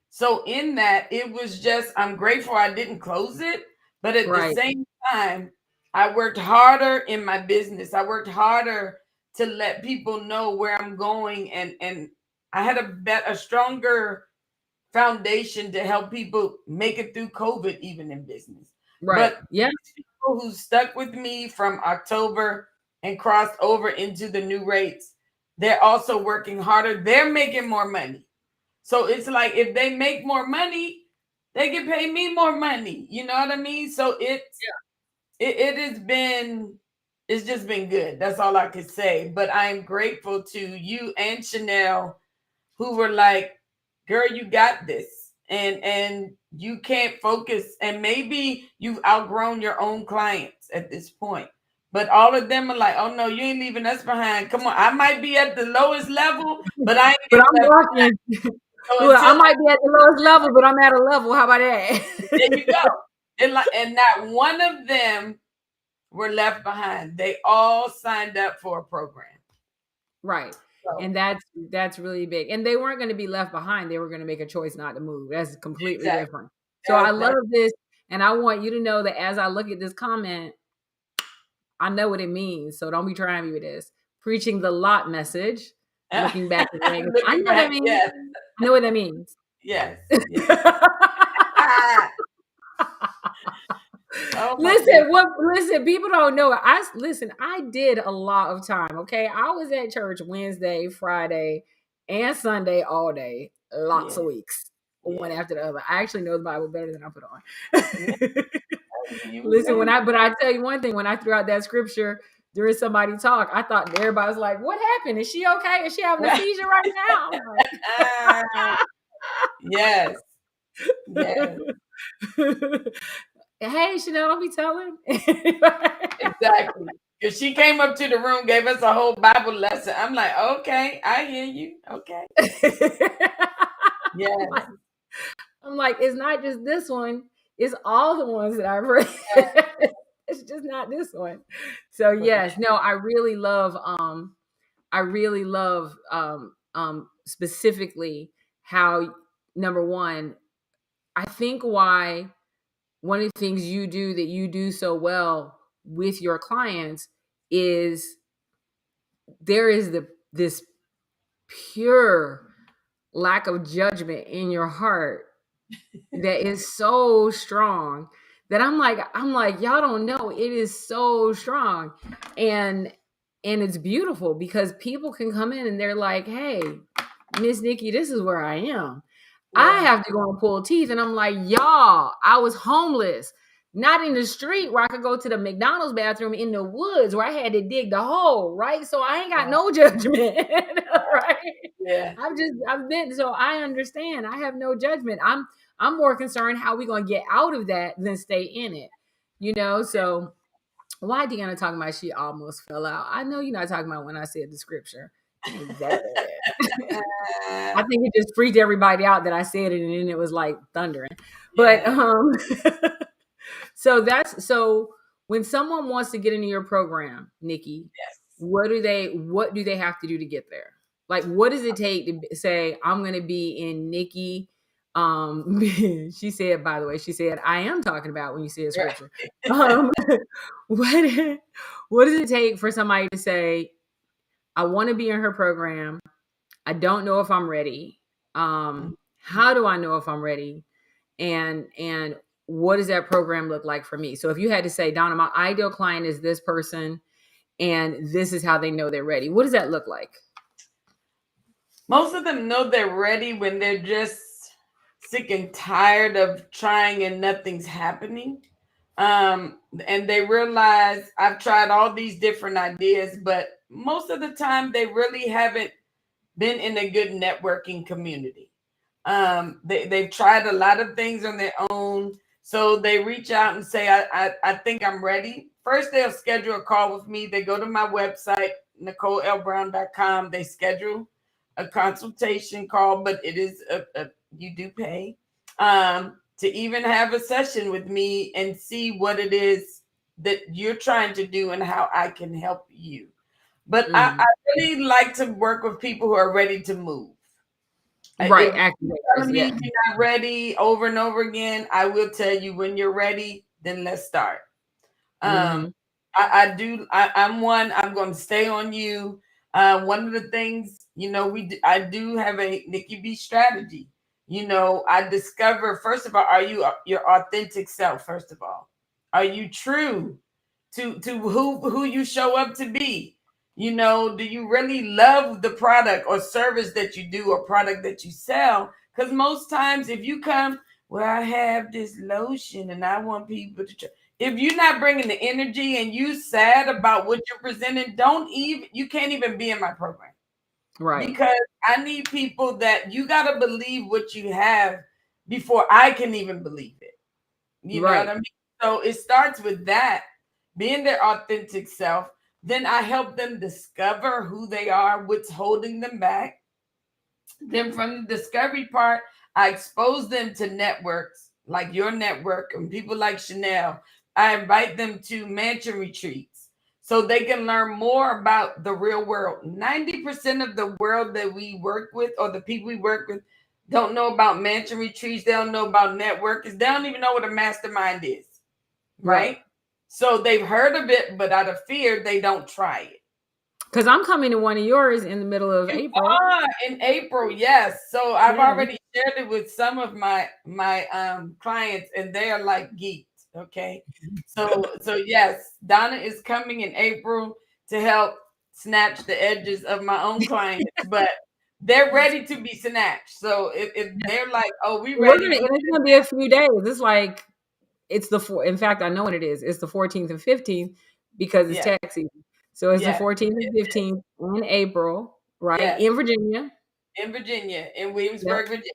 S2: So in that, it was just, I'm grateful I didn't close it, but at the same time, I worked harder in my business. I worked harder to let people know where I'm going, and I had a stronger foundation to help people make it through COVID, even in business.
S1: Right.
S2: But
S1: Yeah.
S2: people who stuck with me from October and crossed over into the new rates, they're also working harder. They're making more money. So it's like if they make more money, they can pay me more money. You know what I mean? So it has been, it's just been good. That's all I could say. But I'm grateful to you and Chanel, who were like, girl, you got this. And you can't focus. And maybe you've outgrown your own clients at this point. But all of them are like, oh no, you ain't leaving us behind. Come on. I might be at the lowest level, but I ain't
S1: But
S2: getting
S1: I'm
S2: left
S1: walking.
S2: behind. So
S1: Look, I
S2: until
S1: might be at the lowest level, but I'm at a level. How about that?
S2: there you go. And not one of them were left behind. They all signed up for a program.
S1: Right.
S2: So,
S1: And that's really big. And they weren't going to be left behind. They were going to make a choice not to move. That's completely
S2: exactly.
S1: different. So I love
S2: That,
S1: this. And I want you to know that as I look at this comment, I know what it means. So don't be trying me with this. Preaching the lot message, looking back at Vegas. I
S2: looking
S1: know what that
S2: back,
S1: means.
S2: yes.
S1: I know what that means.
S2: Yes. Yes. Oh
S1: listen, people don't know it. I did a lot of time. Okay. I was at church Wednesday, Friday, and Sunday all day, lots of weeks, one after the other. I actually know the Bible better than I put on. Listen, but I tell you one thing, when I threw out that scripture during somebody talk, I thought everybody was like, what happened? Is she okay? Is she having a seizure right now?
S2: Yes. Yes.
S1: Hey, Chanel, don't be telling.
S2: Exactly. If she came up to the room, gave us a whole Bible lesson, I'm like, okay, I hear you. Okay. Yeah.
S1: I'm like, it's not just this one, it's all the ones that I've read. It's just not this one. So yes, no, I really love specifically how, number one, I think why one of the things you do that you do so well with your clients is there is this pure lack of judgment in your heart that is so strong that I'm like, y'all don't know, it is so strong. And it's beautiful because people can come in and they're like, hey, Miss Nikki, this is where I am. I have to go and pull teeth. And I'm like, y'all, I was homeless, not in the street where I could go to the McDonald's bathroom, in the woods where I had to dig the hole, right? So I ain't got no judgment, right?
S2: Yeah.
S1: I've been, so I understand. I have no judgment. I'm more concerned how we gonna get out of that than stay in it, you know? So why Deanna talking about she almost fell out? I know you're not talking about when I said the scripture. Exactly. I think it just freaked everybody out that I said it and then it was like thundering. But so when someone wants to get into your program, Nikki, what do they have to do to get there? Like, what does it take to say, I'm going to be in Nikki? She said, by the way, I am talking about when you say a scripture. What does it take for somebody to say, I want to be in her program? I don't know if I'm ready. How do I know if I'm ready? And what does that program look like for me? So if you had to say, Donna, my ideal client is this person, and this is how they know they're ready, what does that look like?
S2: Most of them know they're ready when they're just sick and tired of trying and nothing's happening. And they realize I've tried all these different ideas, but most of the time they really haven't been in a good networking community. They've tried a lot of things on their own. So they reach out and say, I think I'm ready. First, they'll schedule a call with me. They go to my website, NicoleLBrown.com. They schedule a consultation call, but it is you do pay. to even have a session with me and see what it is that you're trying to do and how I can help you. But I
S1: Mhm.
S2: really like to work with people who are ready to move.
S1: Right,
S2: If you're
S1: activators,
S2: telling
S1: yeah.
S2: me you're not ready over and over again, I will tell you when you're ready, then let's start. Um,
S1: Mhm.
S2: I'm one. I'm going to stay on you. One of the things, I do have a Nikki B strategy. I discover first of all, are you your authentic self? First of all, are you true to who you show up to be? Do you really love the product or service that you do or product that you sell? Because most times, if you come, well, I have this lotion and I want people to try. If you're not bringing the energy and you sad about what you're presenting, you can't even be in my program,
S1: Right.
S2: because I need people that you got to believe what you have before I can even believe it. You know what
S1: Right.
S2: I mean? So it starts with that, being their authentic self. Then I help them discover who they are, what's holding them back. Then from the discovery part, I expose them to networks like your network and people like Chanel. I invite them to mansion retreats so they can learn more about the real world. 90% of the world that we work with, or the people we work with, don't know about mansion retreats. They don't know about networks. They don't even know what a mastermind is,
S1: Right.
S2: right? So they've heard of it, but out of fear, they don't try it.
S1: Because I'm coming to one of yours in the middle of
S2: You
S1: April.
S2: are in April, yes. So I've
S1: Yeah.
S2: already shared it with some of my clients, and they are like geeked. Okay, so yes, Donna is coming in April to help snatch the edges of my own clients, but they're ready to be snatched. So if they're like, "Oh, we
S1: We're
S2: ready,"
S1: gonna,
S2: we
S1: and it's gonna be a few days. It's like it's the four. In fact, I know when it is. It's the 14th and 15th because it's
S2: yeah,
S1: tax season. So it's the
S2: yeah,
S1: 14th and
S2: it is.
S1: 15th in April, right
S2: Yes,
S1: in Virginia.
S2: in Virginia, in
S1: Yep.
S2: Williamsburg, Virginia.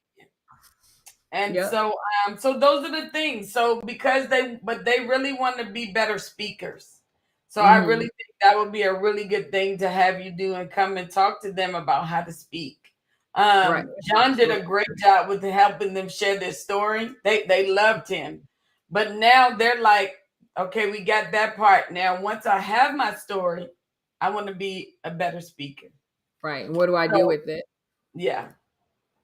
S2: And
S1: Yep.
S2: so those are the things. So because they really want to be better speakers. So I really
S1: Hmm.
S2: think that would be a really good thing to have you do and come and talk to them about how to speak.
S1: Right.
S2: John did a great job with helping them share their story. They loved him. But now they're like, okay, we got that part. Now, once I have my story, I want to be a better speaker.
S1: Right. And what do I do
S2: So
S1: with it?
S2: yeah.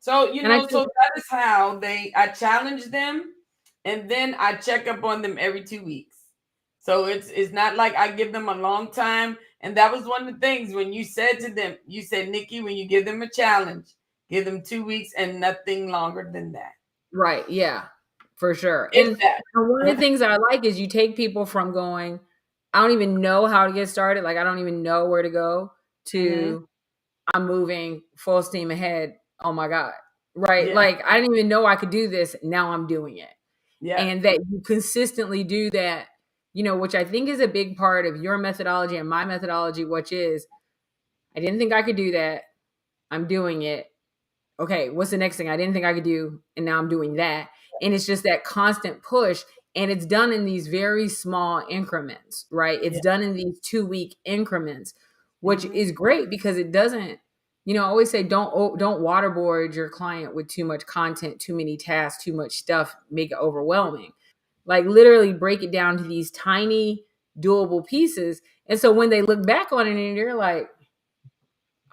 S2: So,
S1: And I
S2: so
S1: think
S2: that is how I challenge them, and then I check up on them every 2 weeks. So it's not like I give them a long time. And that was one of the things when you said to them, you said, Nikki, when you give them a challenge, give them 2 weeks and nothing longer than that.
S1: right. Yeah, for sure.
S2: If
S1: And one of the
S2: that.
S1: things I like is you take people from going, I don't even know how to get started. Like I don't even know where to go
S2: Hmm.
S1: to I'm moving full steam ahead. Oh my God. Right.
S2: Yeah.
S1: Like I didn't even know I could do this. Now I'm doing it.
S2: Yeah.
S1: And that you consistently do that, which I think is a big part of your methodology and my methodology, which is I didn't think I could do that. I'm doing it. Okay, what's the next thing I didn't think I could do? And now I'm doing that. And it's just that constant push. And it's done in these very small increments, right? It's
S2: Yeah.
S1: done in these 2 week increments, which
S2: Hmm.
S1: is great because it doesn't, I always say don't waterboard your client with too much content, too many tasks, too much stuff, make it overwhelming. Like literally break it down to these tiny doable pieces. And so when they look back on it and they're like,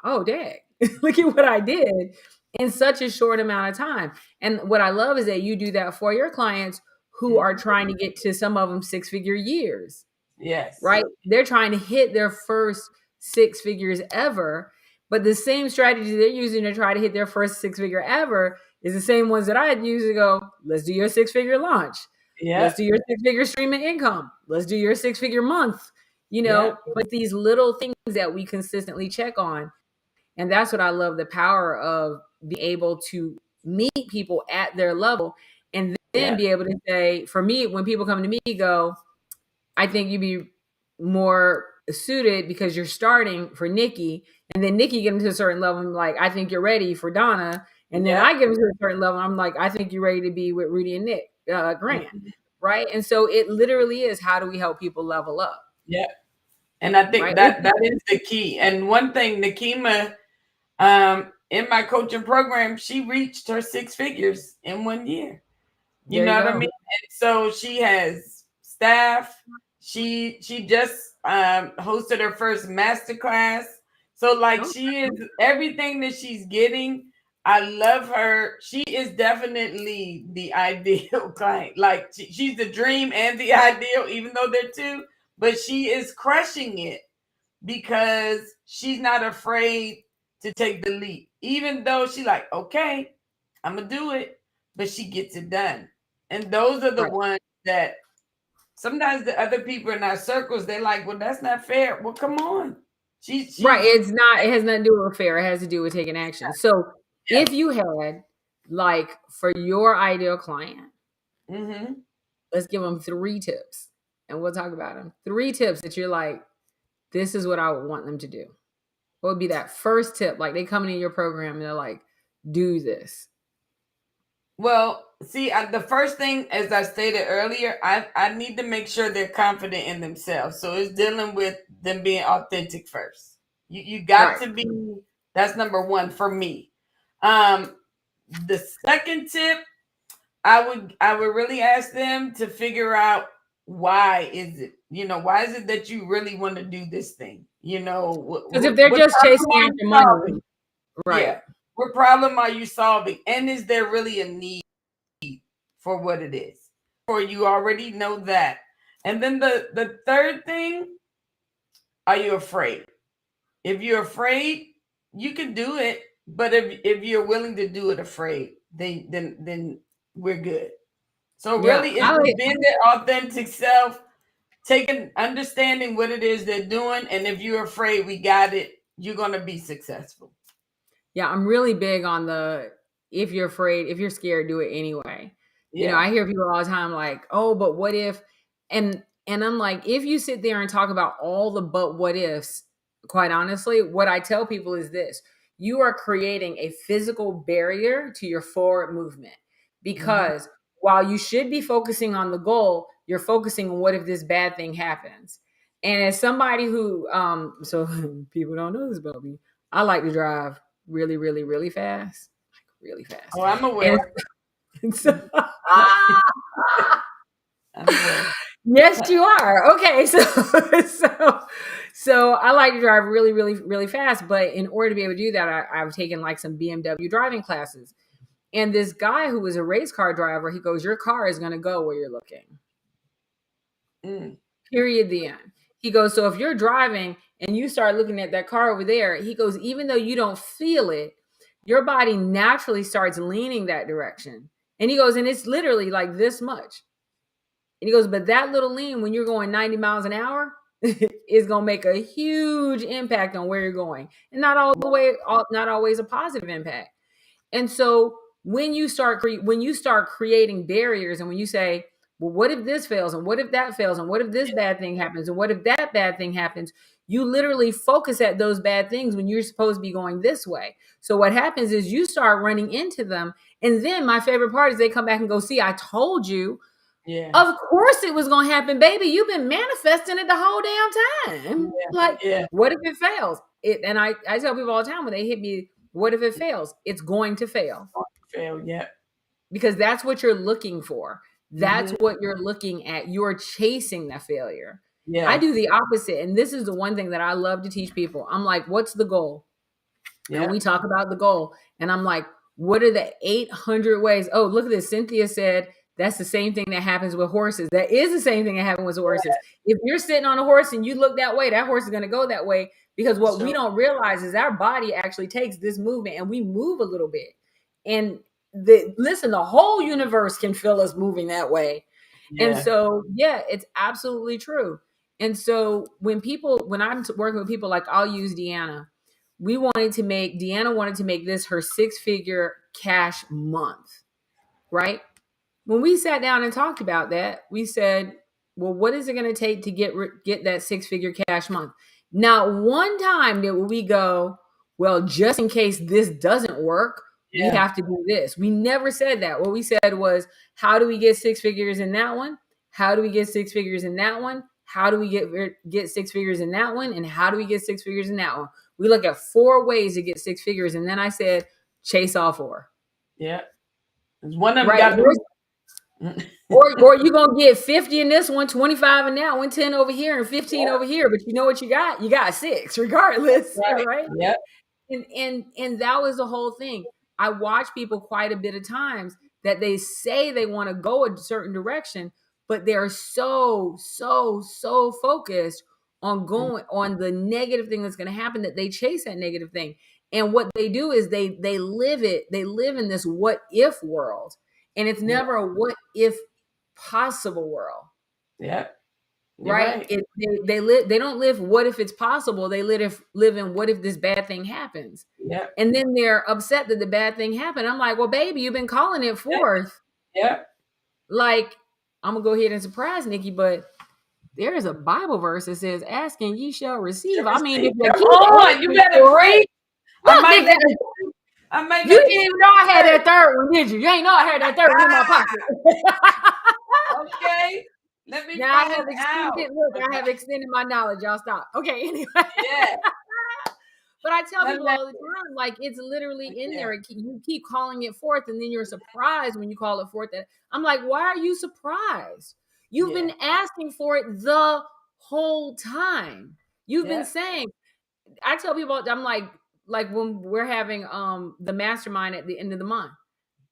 S1: oh, dang, look at what I did in such a short amount of time. And what I love is that you do that for your clients who are
S2: Hmm.
S1: trying to get to some of them 6-figure years,
S2: Yes.
S1: right? They're trying to hit their first 6 figures ever. But the same strategy they're using to try to hit their first 6 figure ever is the same ones that I use to go, let's do your 6 figure launch. Let's
S2: Yep.
S1: do your 6 figure stream of income. Let's do your 6 figure month.
S2: Yep.
S1: But these little things that we consistently check on. And that's what I love, the power of being able to meet people at their level and then
S2: Yep.
S1: be able to say, for me, when people come to me, go, I think you'd be more suited because you're starting for Nikki. And then Nikki get into a certain level. I'm like, I think you're ready for Donna. And then
S2: Yep.
S1: I get into a certain level. I'm like, I think you're ready to be with Rudy and Nick Grant.
S2: Mhm.
S1: Right. And so it literally is, how do we help people level up?
S2: Yep. And I think
S1: Right.
S2: that is the key. And one thing, Nakima, in my coaching program, she reached her 6 figures in 1 year. You
S1: There you
S2: know what I
S1: go.
S2: mean? And so she has staff. She just hosted her first master class. So like
S1: Oh,
S2: she is everything that she's getting. I love her. She is definitely the ideal client. Like she's the dream and the ideal, even though they're two. But she is crushing it because she's not afraid to take the leap. Even though she like, okay, I'm gonna do it, but she gets it done. And those are the
S1: right.
S2: ones that sometimes the other people in our circles, they're like, well, that's not fair. Well, come on.
S1: Right.
S2: She's
S1: It's not, it has nothing to do with fair. It has to do with taking action. So
S2: yeah.
S1: if you had, like, for your ideal client,
S2: Mm-hmm.
S1: let's give them 3 tips and we'll talk about them. 3 tips that you're like, this is what I would want them to do. What would be that first tip? Like they coming in your program and they're like, do this.
S2: Well, see, the first thing, as I stated earlier, I need to make sure they're confident in themselves. So it's dealing with them being authentic first. You got
S1: Right.
S2: to be. That's number one for me. Um, the second tip, I would really ask them to figure out why is it. Why is it that you really want to do this thing?
S1: Because if they're
S2: What
S1: just
S2: problem
S1: chasing
S2: are you
S1: after money,
S2: solving?
S1: right.
S2: Yeah, what problem are you solving? And is there really a need for what it is? Or you already know that. And then the third thing, are you afraid? If you're afraid, you can do it. But if you're willing to do it afraid, then we're good. So
S1: Yeah.
S2: really, it's just being their authentic self, taking understanding what it is they're doing, and if you're afraid, we got it. You're gonna be successful.
S1: Yeah, I'm really big on the if you're afraid, if you're scared, do it anyway.
S2: Yeah,
S1: I hear people all the time like, "Oh, but what if?" And I'm like, if you sit there and talk about all the but what ifs, quite honestly, what I tell people is this: you are creating a physical barrier to your forward movement
S2: hmm,
S1: because while you should be focusing on the goal, you're focusing on what if this bad thing happens. And as somebody who, so people don't know this about me, I like to drive really, really, really fast, like really fast.
S2: oh, I'm
S1: And,
S2: aware.
S1: and so,
S2: I'm aware.
S1: yes, you are. Okay, so I like to drive really, really, really fast. But in order to be able to do that, I've taken like some BMW driving classes. And this guy who was a race car driver, he goes, "Your car is going to go where you're looking."
S2: Mm,
S1: Period. The end. He goes, "So if you're driving and you start looking at that car over there," he goes, "even though you don't feel it, your body naturally starts leaning that direction." And he goes, "And it's literally like this much." And he goes, "But that little lean when you're going 90 miles an hour is going to make a huge impact on where you're going. And not all the way, not always a positive impact." And so when you start creating barriers and when you say, well, what if this fails and what if that fails and what if this bad thing happens and what if that bad thing happens, you literally focus at those bad things when you're supposed to be going this way. So what happens is you start running into them, and then my favorite part is they come back and go, "See, I told you."
S2: yeah,
S1: Of course it was going to happen, baby. You've been manifesting it the whole damn time.
S2: yeah,
S1: Like,
S2: yeah.
S1: what if it fails? And I tell people all the time when they hit me, what if it fails? It's going to fail
S2: Fail, yeah.
S1: because that's what you're looking for. That's
S2: Hmm.
S1: what you're looking at. You're chasing that failure. I do
S2: Yes.
S1: the opposite. And this is the one thing that I love to teach people. I'm like, what's the goal? And
S2: Yeah.
S1: we talk about the goal. And I'm like, what are the 800 ways? Oh, look at this. Cynthia said that's the same thing that happens with horses. That is the same thing that happens with horses. If you're sitting on a horse and you look that way, that horse is going to go that way because what we
S2: So
S1: don't realize is our body actually takes this movement and we move a little bit. And listen, the whole universe can feel us moving that way. And
S2: yeah.
S1: so, yeah, it's absolutely true. And so when I'm working with people, like I'll use Deanna, Deanna wanted to make this her 6-figure cash month, right? When we sat down and talked about that, we said, well, what is it going to take to get that 6-figure cash month? Not one time did we go, well, just in case this doesn't work, we
S2: Yeah.
S1: have to do this. We never said that. What we said was, how do we get 6 figures in that one? How do we get 6 figures in that one? How do we get 6 figures in that one? And how do we get 6 figures in that one? We look at 4 ways to get 6 figures. And then I said, chase all 4.
S2: Yeah. 'Cause one of them
S1: Right?
S2: got to.
S1: Or you're gonna get 50 in this one, 25 in that one, 10 over here, and 15
S2: Yep.
S1: over here. But you know what you got? You got 6, regardless,
S2: Right.
S1: right?
S2: Yep.
S1: And that was the whole thing. I watch people quite a bit of times that they say they want to go a certain direction, but they're so focused on
S2: Mhm.
S1: going on the negative thing that's going to happen that they chase that negative thing. And what they do is they live it. They live in this what if world, and it's
S2: Yeah.
S1: never a what if possible world,
S2: Yep. You're
S1: right?
S2: right.
S1: They don't live what if it's possible. They live in what if this bad thing happens.
S2: Yep.
S1: And then they're upset that the bad thing happened. I'm like, well, baby, you've been calling it
S2: Yep.
S1: forth.
S2: Yep.
S1: Like, I'm gonna go ahead and surprise Nikki, but there is a Bible verse that says, "Ask and ye shall receive." I mean, if you
S2: Come
S1: keep
S2: on, you
S1: asking
S2: better
S1: for it,
S2: preach. I
S1: look,
S2: might
S1: nigga,
S2: need to. I might
S1: you
S2: need
S1: didn't
S2: to.
S1: even know I had that third one, did you? You ain't know I had that third one in my pocket.
S2: Okay. Let me
S1: Now I
S2: find
S1: have
S2: out.
S1: extended. Look, I have extended my knowledge. Y'all stop. Okay, anyway.
S2: Yeah.
S1: But I tell
S2: Let
S1: people
S2: me.
S1: all the time, like it's literally in
S2: Yeah.
S1: there. You keep calling it forth, and then you're surprised when you call it forth. That I'm like, why are you surprised? You've
S2: Yeah.
S1: been asking for it the whole time. You've been
S2: Yeah.
S1: saying. I tell people, I'm like when we're having the mastermind at the end of the month,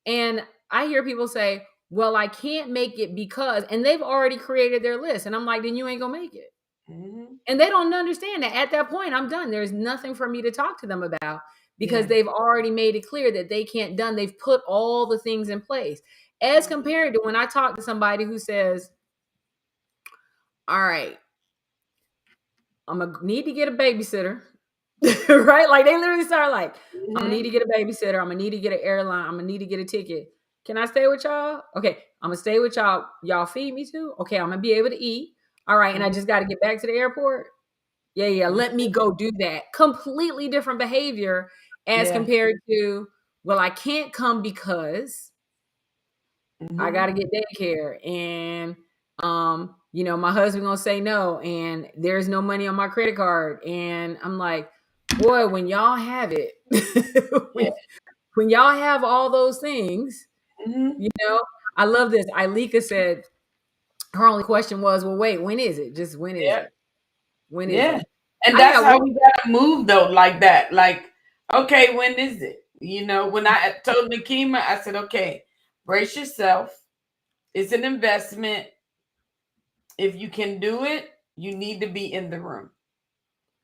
S1: and I hear people say, "Well, I can't make it because," and they've already created their list, and I'm like, then you ain't gonna make it.
S2: Hmm.
S1: And they don't understand that at that point, I'm done. There's nothing for me to talk to them about because
S2: Yeah.
S1: they've already made it clear that they can't done. They've put all the things in place. As compared to when I talk to somebody who says, all right, I'm gonna need to get a babysitter. Right? Like they literally start like, I'm gonna need
S2: Hmm.
S1: to get a babysitter. I'm gonna need to get an airline. I'm gonna need to get a ticket. Can I stay with y'all? Okay, I'm gonna stay with y'all. Y'all feed me too? Okay, I'm gonna be able to eat. All right, and I just gotta get back to the airport. Yeah, let me go do that. Completely different behavior as
S2: Yeah.
S1: compared to, well, I can't come because I
S2: Hmm.
S1: got to get daycare and my husband going to say no and there's no money on my credit card and I'm like, boy, when y'all have it,
S2: Yeah.
S1: when y'all have all those things,
S2: Hmm.
S1: you know, I love this. Ilika said her only question was, well, wait, when is it? Just when is
S2: Yeah.
S1: it? When is
S2: Yeah.
S1: it?
S2: And
S1: I
S2: that's
S1: got
S2: how
S1: one.
S2: we gotta move though, like that. Like, okay, when is it? When I told Nakima, I said, okay, brace yourself. It's an investment. If you can do it, you need to be in the room.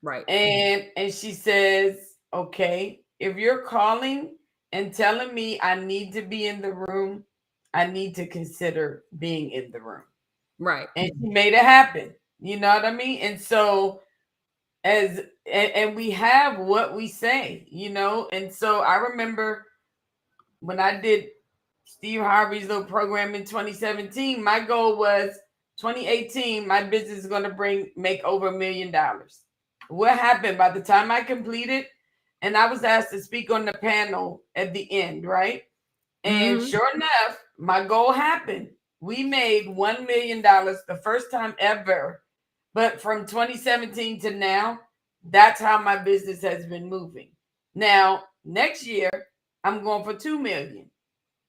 S1: Right.
S2: And she says, okay, if you're calling and telling me I need to be in the room, I need to consider being in the room.
S1: Right.
S2: And she made it happen. You know what I mean? And so and we have what we say, and so I remember when I did Steve Harvey's little program in 2017, my goal was 2018, my business is going to make over $1 million. What happened by the time I completed? And I was asked to speak on the panel at the end, right? And
S1: Mm-hmm.
S2: sure enough, my goal happened. We made $1 million the first time ever. But from 2017 to now, that's how my business has been moving. Now, next year, I'm going for 2 million.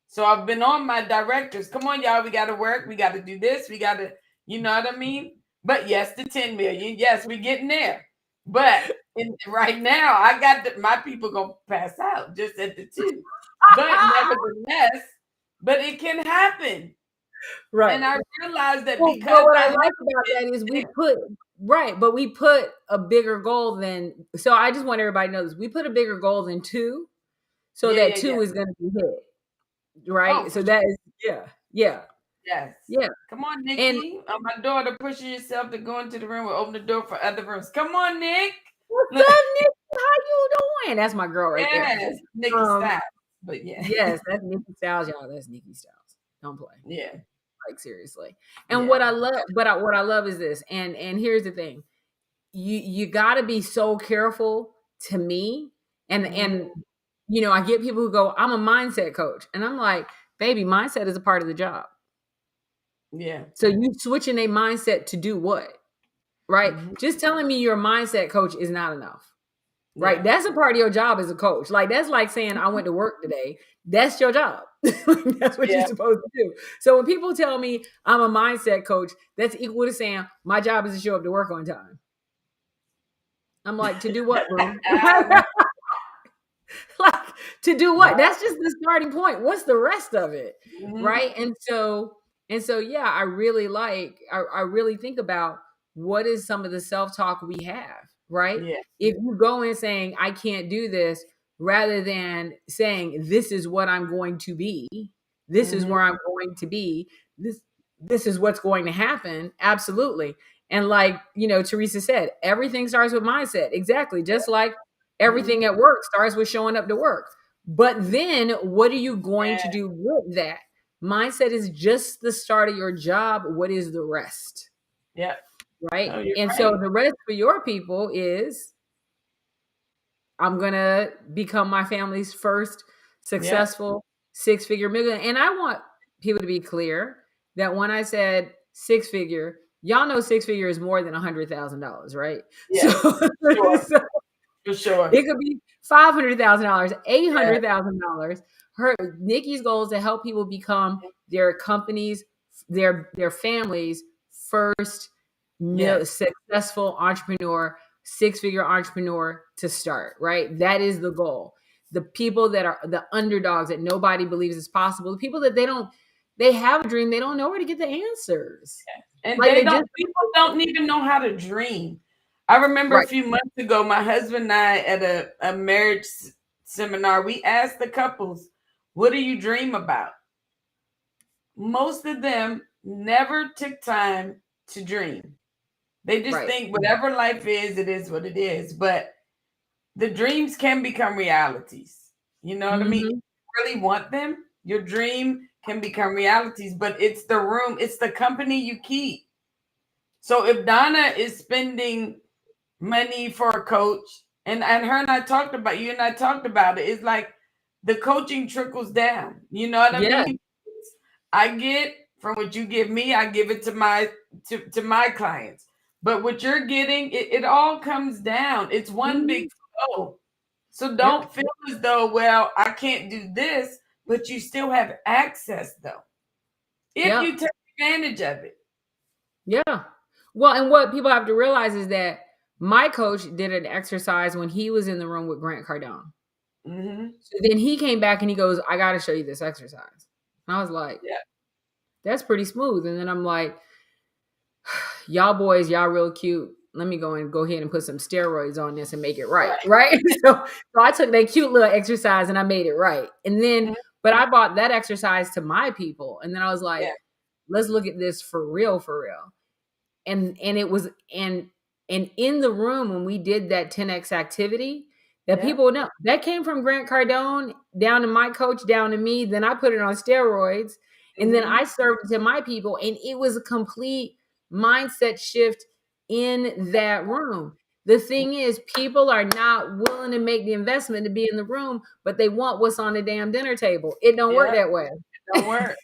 S2: So I've been on my directors. Come on, y'all, we got to work. We got to do this. We got to, you know what I mean? But yes, the 10 million. Yes, we're getting there. But right now, I got my people going to pass out just at the 2. But nevertheless, but it can happen.
S1: Right.
S2: And I realized that
S1: Well,
S2: because
S1: what I
S2: I
S1: like about
S2: have
S1: that is we
S2: it,
S1: put right, but we put a bigger goal than. So I just want everybody to know this. We put a bigger goal than 2, so
S2: yeah,
S1: that
S2: yeah, yeah.
S1: 2 is going to be hit.
S2: Oh,
S1: Right.
S2: for
S1: So
S2: sure.
S1: that is yeah,
S2: Yes.
S1: yeah.
S2: Come on,
S1: And
S2: Nikki. My daughter pushing yourself to go into the room or open the door for other rooms. Come on, Nick.
S1: what's
S2: Look,
S1: up, Nikki? How you doing? That's my girl right there.
S2: yes, Nikki
S1: Um,
S2: style. But yeah.
S1: yes, that's Nikki Styles, y'all. That's Nikki Styles. Don't play.
S2: Yeah.
S1: Like seriously. And what
S2: Yeah.
S1: I love, what I love is this. And here's the thing. You got to be so careful to me and
S2: Mhm.
S1: I get people who go, I'm a mindset coach, and I'm like, baby, mindset is a part of the job.
S2: Yeah.
S1: So you switching a mindset to do what? Right?
S2: Mhm.
S1: Just telling me you're a mindset coach is not enough. right?
S2: Yeah.
S1: That's a part of your job as a coach. Like that's like saying I went to work today. That's your job. That's what you're
S2: Yeah.
S1: supposed to do. So when people tell me I'm a mindset coach, that's equal to saying my job is to show up to work on time. I'm like, to do what, boo? Like to do what?
S2: Right.
S1: That's just the starting point. What's the rest of it?
S2: Mm-hmm.
S1: Right. And so yeah, I really think about what is some of the self-talk we have, right?
S2: Yeah.
S1: If you go in saying, I can't do this, rather than saying, this is what I'm going to be, this is
S2: Mm-hmm.
S1: where I'm going to be, this is what's going to happen. Absolutely. And like, Teresa said, everything starts with mindset. Exactly. Just like
S2: Mm-hmm.
S1: everything at work starts with showing up to work. But then what are you going to
S2: Yeah.
S1: do with that? Mindset is just the start of your job. What is the rest?
S2: Yeah.
S1: Right.
S2: No, you're
S1: And so
S2: right.
S1: the rest for your people is I'm going to become my family's first
S2: Yeah.
S1: successful six-figure millionaire. And I want people to be clear that when I said six figure, y'all know six figure is more than $100,000, right? So,
S2: Yes. Sure.
S1: so
S2: For sure.
S1: it could be $500,000,
S2: Yeah.
S1: $800,000. Her Nikki's goal is to help people become their companies, their families' first
S2: Yes.
S1: successful entrepreneur, six-figure entrepreneur to start. Right, that is the goal. The people that are the underdogs that nobody believes is possible, the people that they have a dream, they don't know where to get the answers.
S2: And
S1: Like
S2: they
S1: they
S2: don't,
S1: just
S2: people don't even know how to dream. I remember a
S1: right,
S2: few months ago, my husband and I at a marriage seminar, we asked the couples, what do you dream about? Most of them never took time to dream. They just
S1: right.
S2: think whatever life is, it is what it is. But the dreams can become realities. You know what I mean? If
S1: Mm-hmm.
S2: you really want them, your dream can become realities, but it's the room, it's the company you keep. So if Donna is spending money for a coach, and her and I talked about you and I talked about it, it's like the coaching trickles down. You know what I
S1: Yeah,
S2: mean? I get from what you give me, I give it to my clients. But what you're getting, it all comes down. It's one
S1: mm-hmm.
S2: big flow. So
S1: Yep,
S2: don't feel as though, well, I can't do this, but you still have access though. If
S1: yep.
S2: you take advantage of it.
S1: Yeah. Well, and what people have to realize is that my coach did an exercise when he was in the room with Grant Cardone.
S2: Mm-hmm.
S1: So then he came back and he goes, I got to show you this exercise. And I was like,
S2: Yeah.
S1: that's pretty smooth. And then I'm like, y'all boys, y'all real cute. Let me go ahead and put some steroids on this and make it right.
S2: Right.
S1: Right. So I took that cute little exercise and I made it right. And then,
S2: Mhm.
S1: but I brought that exercise to my people. And then I was like,
S2: Yeah.
S1: let's look at this for real, for real. And it was and in the room when we did that 10x activity, that
S2: Yeah.
S1: people know that came from Grant Cardone down to my coach, down to me. Then I put it on steroids, and then
S2: Mm-hmm.
S1: I served it to my people, and it was a complete mindset shift in that room. The thing is, people are not willing to make the investment to be in the room, but they want what's on the damn dinner table. It don't work
S2: Yeah.
S1: that way.
S2: Don't work.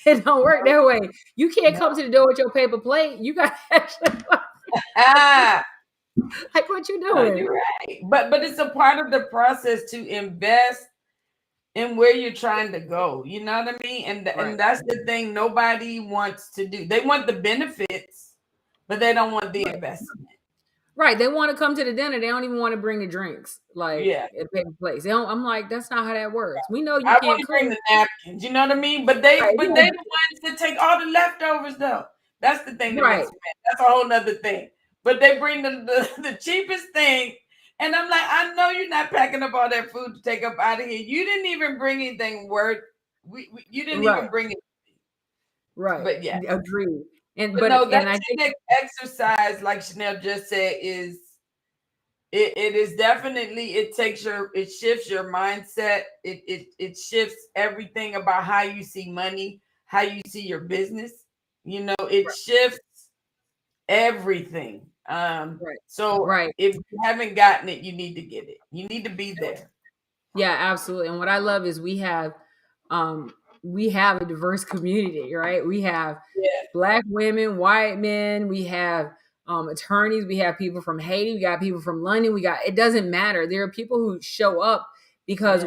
S1: It don't work that way. You can't
S2: No.
S1: come to the door with your paper plate. You got to actually
S2: Ah,
S1: like what you
S2: no,
S1: doing.
S2: you're right. But it's a part of the process to invest in where you're trying to go. You know what I mean? And
S1: Right.
S2: that's the thing nobody wants to do. They want the benefits, but they don't want the
S1: Right.
S2: investment.
S1: Right. They want to come to the dinner. They don't even want to bring the drinks like
S2: Yeah.
S1: at paper plates. They don't, I'm like, that's not how that works. We know you
S2: I want
S1: can't
S2: to bring
S1: cook.
S2: the napkins, you know what I mean? But they
S1: Right.
S2: but they the ones that take all the leftovers though. That's the thing that
S1: Right.
S2: makes me mad. That's a whole nother thing. But they bring the cheapest thing. And I'm like, I know you're not packing up all that food to take up out of here. You didn't even bring anything worth. You didn't
S1: Right.
S2: even bring it.
S1: Right.
S2: But yeah.
S1: Agreed. And
S2: But no, that
S1: I think
S2: next exercise, like Chanel just said, is it is definitely it shifts your mindset. It shifts everything about how you see money, how you see your business. You know, it shifts everything.
S1: right.
S2: So
S1: Right.
S2: if you haven't gotten it, you need to get it. You need to be there.
S1: Yeah, absolutely. And what I love is we have a diverse community, right? We have
S2: Yeah.
S1: Black women, white men, we have attorneys, we have people from Haiti, we got people from London, it doesn't matter. There are people who show up because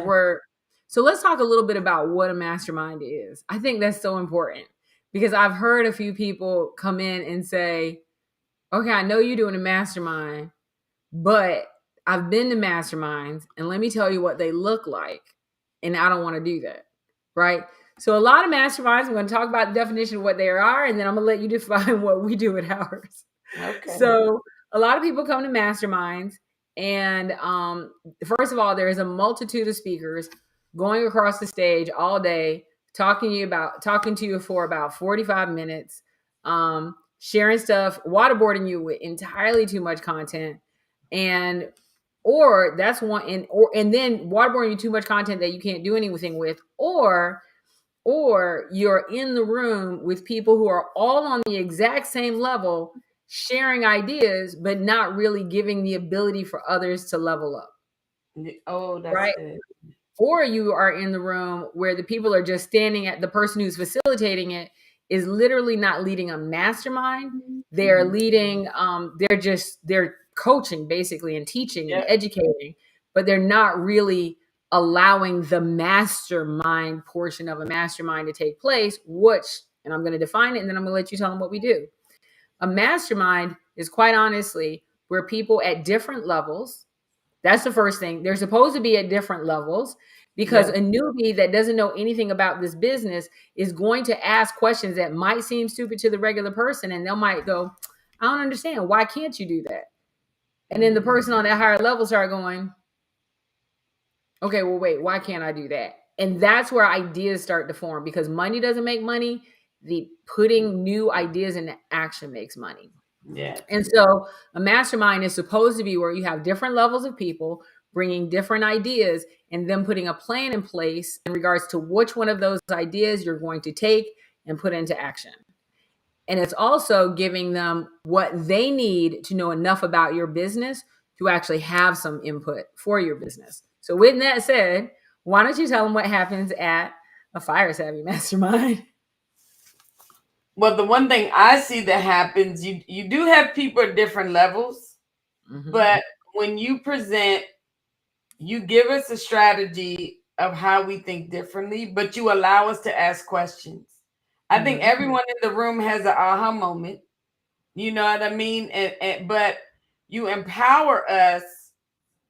S1: so let's talk a little bit about what a mastermind is. I think that's so important because I've heard a few people come in and say, okay, I know you're doing a mastermind, but I've been to masterminds and let me tell you what they look like. And I don't want to do that. Right. So a lot of masterminds, I'm going to talk about the definition of what they are, and then I'm going to let you define what we do at ours.
S2: Okay.
S1: So a lot of people come to masterminds, and first of all, there is a multitude of speakers going across the stage all day, talking to you for about 45 minutes, sharing stuff, waterboarding you with entirely too much content, and or that's one, and then waterboarding you too much content that you can't do anything with, or you're in the room with people who are all on the exact same level, sharing ideas, but not really giving the ability for others to level up.
S2: Oh, that's
S1: right.
S2: good.
S1: Or you are in the room where the people are just standing at the person who's facilitating it is literally not leading a mastermind. They're leading, they're coaching basically and teaching and educating, but they're not really allowing the mastermind portion of a mastermind to take place, and I'm going to define it and then I'm going to let you tell them what we do. A mastermind is quite honestly where people at different levels, that's the first thing. They're supposed to be at different levels because a newbie that doesn't know anything about this business is going to ask questions that might seem stupid to the regular person. And they might go, I don't understand. Why can't you do that? And then the person on that higher level start going, okay, well, wait, why can't I do that? And that's where ideas start to form because money doesn't make money. The putting new ideas into action makes money.
S2: Yeah.
S1: And so a mastermind is supposed to be where you have different levels of people bringing different ideas and then putting a plan in place in regards to which one of those ideas you're going to take and put into action. And it's also giving them what they need to know enough about your business to actually have some input for your business. So with that said, why don't you tell them what happens at a FYRE Savvy Mastermind?
S2: Well, the one thing I see that happens, you do have people at different levels, but when you present, you give us a strategy of how we think differently, but you allow us to ask questions. I think everyone in the room has an aha moment. You know what I mean? But you empower us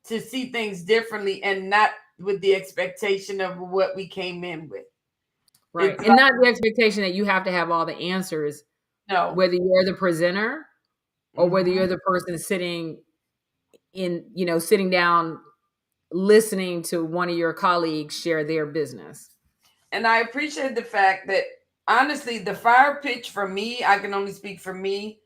S2: to see things differently and not with the expectation of what we came in with.
S1: Right.
S2: It's
S1: and not the expectation that you have to have all the answers.
S2: No.
S1: Whether you're the presenter or whether you're the person sitting down, listening to one of your colleagues share their business.
S2: And I appreciate the fact that, honestly, the FYRE pitch for me, I can only speak for me.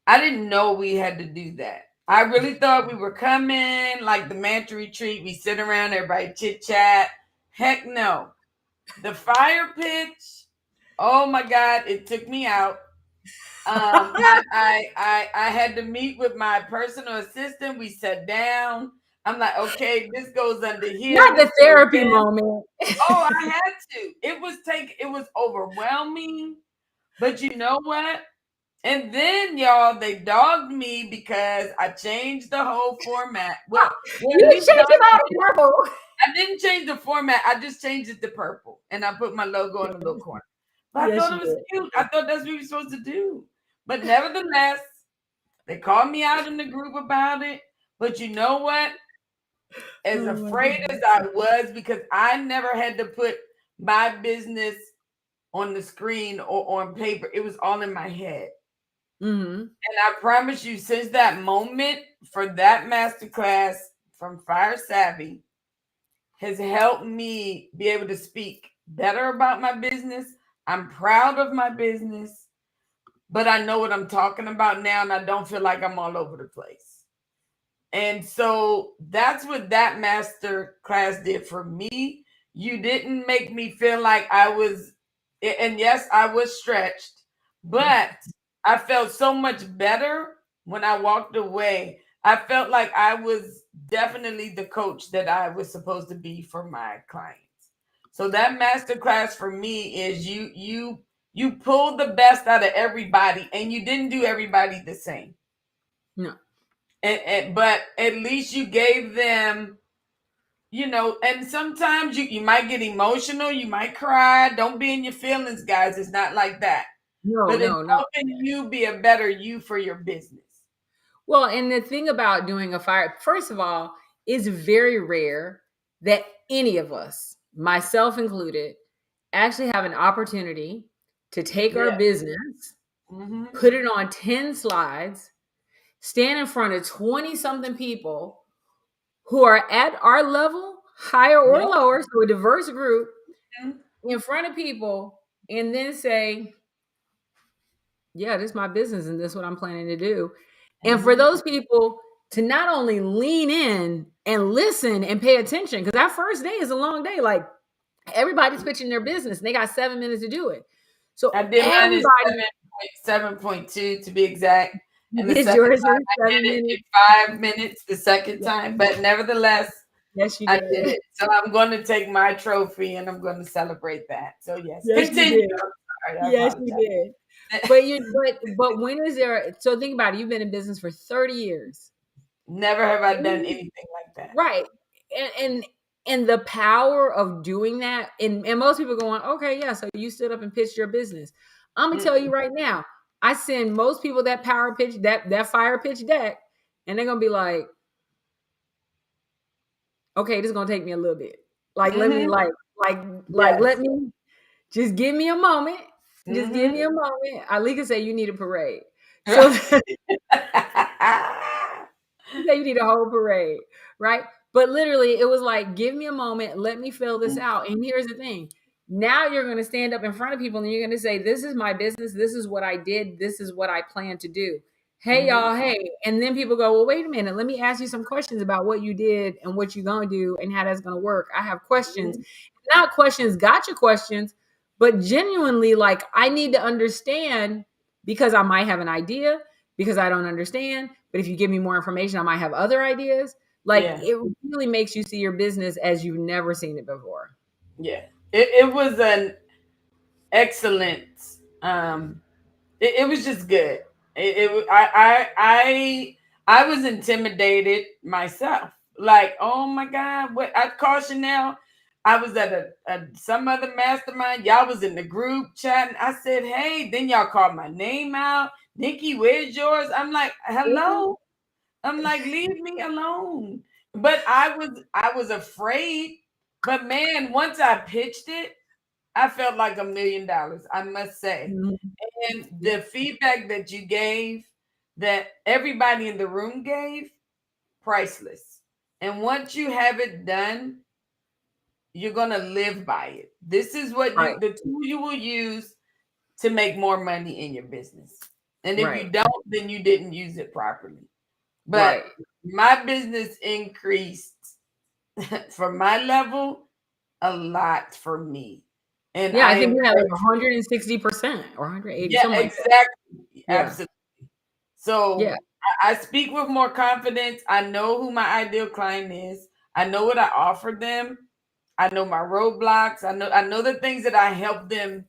S2: I didn't know we had to do that. I really thought we were coming like the mantra retreat. We sit around, everybody chit chat. Heck no. The FYRE pitch, oh my God, it took me out. I had to meet with my personal assistant. We sat down. I'm like, okay, this goes under here.
S1: Not the therapy moment.
S2: Oh, I had to. It was overwhelming. But you know what? And then y'all, they dogged me because I changed the whole format. Well,
S1: you changed it all to purple.
S2: I didn't change the format. I just changed it to purple, and I put my logo in the little corner. But I thought it was cute. I thought that's what we were supposed to do. But nevertheless, they called me out in the group about it. But you know what? As afraid as I was, because I never had to put my business on the screen or on paper. It was all in my head. And I promise you, since that moment for that masterclass from FYRE Savvy has helped me be able to speak better about my business. I'm proud of my business, but I know what I'm talking about now, and I don't feel like I'm all over the place. And so that's what that master class did for me. You didn't make me feel like I was, and yes, I was stretched, but I felt so much better when I walked away. I felt like I was definitely the coach that I was supposed to be for my clients. So that master class for me is you pulled the best out of everybody, and you didn't do everybody the same.
S1: No.
S2: But at least you gave them, and sometimes you might get emotional, you might cry. Don't be in your feelings, guys. It's not like that.
S1: No,
S2: But it's
S1: no, no.
S2: helping you be a better you for your business.
S1: Well, and the thing about doing a fire, first of all, it's very rare that any of us, myself included, actually have an opportunity to take our
S2: Yeah.
S1: business,
S2: Mm-hmm.
S1: put it on 10 slides, stand in front of 20 something people who are at our level, higher or
S2: Yep.
S1: lower, so a diverse group, in front of people, and then say, yeah, this is my business and this is what I'm planning to do. And for
S2: Mm-hmm.
S1: those people to not only lean in and listen and pay attention, because that first day is a long day. Like everybody's pitching their business and they got 7 minutes to do it. So
S2: I did mine in
S1: everybody
S2: 7.2 to be exact. And the
S1: did
S2: second
S1: yours
S2: time
S1: in
S2: I did
S1: seven
S2: it in
S1: minutes.
S2: 5 minutes the second
S1: Yeah.
S2: time. But nevertheless,
S1: Yes, you
S2: I
S1: did.
S2: did it. So I'm going to take my trophy and I'm going to celebrate that. So yes,
S1: Yes, you
S2: continue.
S1: did.
S2: I'm sorry, I
S1: Yes, you
S2: apologize.
S1: did. But when is there, so think about it, you've been in business for 30 years.
S2: Never have I done anything like that.
S1: Right. And the power of doing that, and most people going, okay, yeah, so you stood up and pitched your business. I'm gonna tell you right now, I send most people that power pitch, that fire pitch deck, and they're gonna be like, okay, this is gonna take me a little bit. Like, let me
S2: Mm-hmm.
S1: let
S2: Yes.
S1: me just give me a moment. Just give me
S2: Mm-hmm.
S1: a moment. Ali can say you need a parade. So say you need a whole parade, right? But literally, it was like, give me a moment, let me fill this out. And here's the thing. Now you're going to stand up in front of people and you're going to say, this is my business. This is what I did. This is what I plan to do. Hey,
S2: Mm-hmm.
S1: y'all. Hey. And then people go, well, wait a minute. Let me ask you some questions about what you did and what you're going to do and how that's going to work. I have questions, not questions, gotcha questions, but genuinely, like, I need to understand because I might have an idea because I don't understand. But if you give me more information, I might have other ideas. Like
S2: Yeah.
S1: it really makes you see your business as you've never seen it before.
S2: Yeah. It was an excellent it was just good. I was intimidated myself. Like, oh my God, what I call Chanel. I was at some other mastermind. Y'all was in the group chatting. I said, hey, then y'all called my name out. Nikki, where's yours? I'm like, hello. I'm like, leave me alone. But I was afraid. But man, once I pitched it, I felt like $1,000,000, I must say.
S1: Mhm.
S2: And
S1: Yeah,
S2: the feedback that you gave, that everybody in the room gave, priceless. And once you have it done, you're gonna live by it. This is
S1: right,
S2: the tool you will use to make more money in your business. And if you
S1: right,
S2: don't, then you didn't use it properly. But
S1: right.
S2: my business increased for my level a lot for me. And
S1: Yeah, I
S2: I
S1: think
S2: am
S1: we had like
S2: grateful.
S1: 160% or 180,
S2: Yeah,
S1: something like that.
S2: exactly.
S1: Yeah,
S2: Absolutely.
S1: yeah,
S2: So I speak with more confidence. I know who my ideal client is. I know what I offer them. I know my roadblocks. I know the things that I help them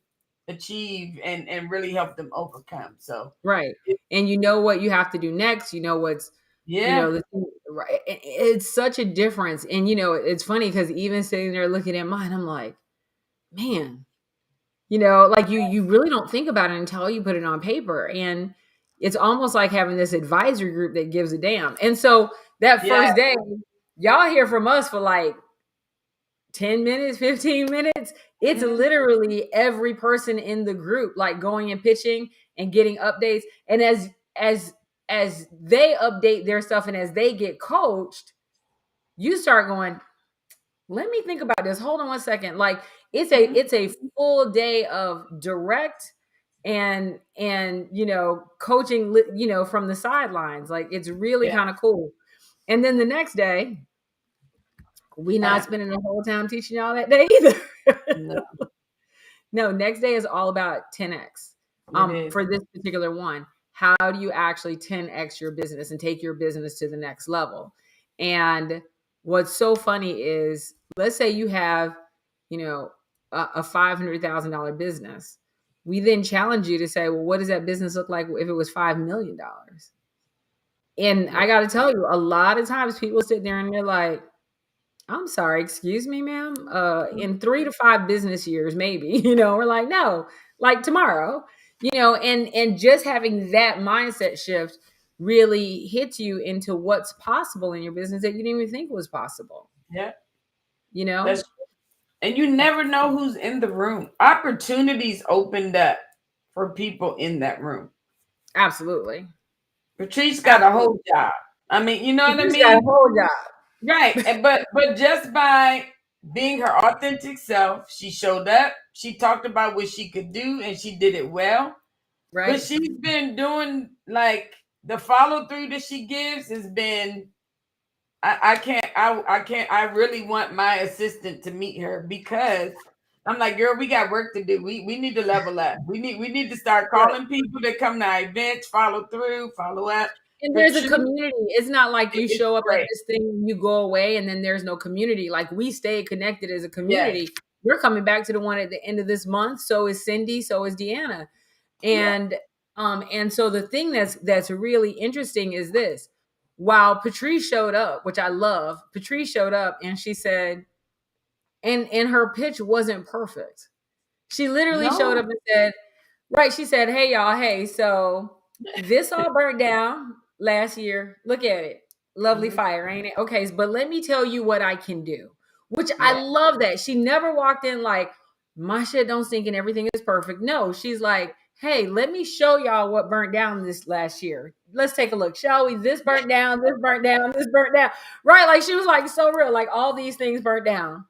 S2: achieve and really help them overcome. So
S1: right.
S2: it-
S1: And you know what you have to do next. You know what's,
S2: yeah.
S1: right. It's such a difference. And it's funny because even sitting there looking at mine, I'm like, man, like you really don't think about it until you put it on paper. And it's almost like having this advisory group that gives a damn. And so that
S2: Yeah.
S1: first day, y'all hear from us for like 10 minutes, 15 minutes. It's
S2: Mhm.
S1: literally every person in the group like going and pitching and getting updates. And as they update their stuff and as they get coached, you start going, let me think about this. Hold on one second. Like
S2: Mhm.
S1: it's a full day of direct and coaching from the sidelines. Like it's really
S2: Yeah.
S1: kind of cool. And then the next day, we not
S2: Yeah.
S1: spending the whole time teaching y'all that day either.
S2: No,
S1: No, next day is all about 10x.
S2: it is.
S1: For this particular one, how do you actually 10x your business and take your business to the next level? And what's so funny is, let's say you have, a $500,000 business. We then challenge you to say, well, what does that business look like if it was $5 million? And I got to tell you, a lot of times people sit there and they're like, I'm sorry, excuse me, ma'am. In 3 to 5 business years, maybe, we're like, no, like tomorrow, and just having that mindset shift really hits you into what's possible in your business that you didn't even think was possible,
S2: Yeah.
S1: you know?
S2: That's and you never know who's in the room. Opportunities opened up for people in that room.
S1: Absolutely.
S2: Patrice got a
S1: Absolutely.
S2: whole job. I mean, you know what I
S1: She's got a
S2: mean?
S1: whole job,
S2: Right. But just by being her authentic self, she showed up, she talked about what she could do and she did it well. But
S1: right?
S2: she's been doing like the follow through that she gives has been I can't I really want my assistant to meet her because I'm like, girl, we got work to do. We need to level up. We need to start
S1: Right.
S2: calling people that come to our events, follow through, follow up.
S1: And there's a
S2: Patrice,
S1: community. It's not like you
S2: it's
S1: show up at
S2: great.
S1: this thing and you go away and then there's no community. Like we stay connected as a
S2: Yes.
S1: community. We're coming back to the one at the end of this month. So is Cindy. So is Deanna.
S2: Yeah.
S1: And so the thing that's really interesting is this. While Patrice showed up, which I love, Patrice showed up and she said, and her pitch wasn't perfect. She literally showed
S2: No.
S1: up and said, right, she said, "Hey y'all, hey, so this all burnt down last year. Look at it. Lovely
S2: Mhm.
S1: fire, ain't it? Okay, but let me tell you what I can do." Which I
S2: Yeah.
S1: love that. She never walked in like, "My shit don't stink and everything is perfect." No, she's like, "Hey, let me show y'all what burnt down this last year. Let's take a look, shall we? This burnt down, this burnt down, this burnt down." Right? Like she was like so real, like all these things burnt down.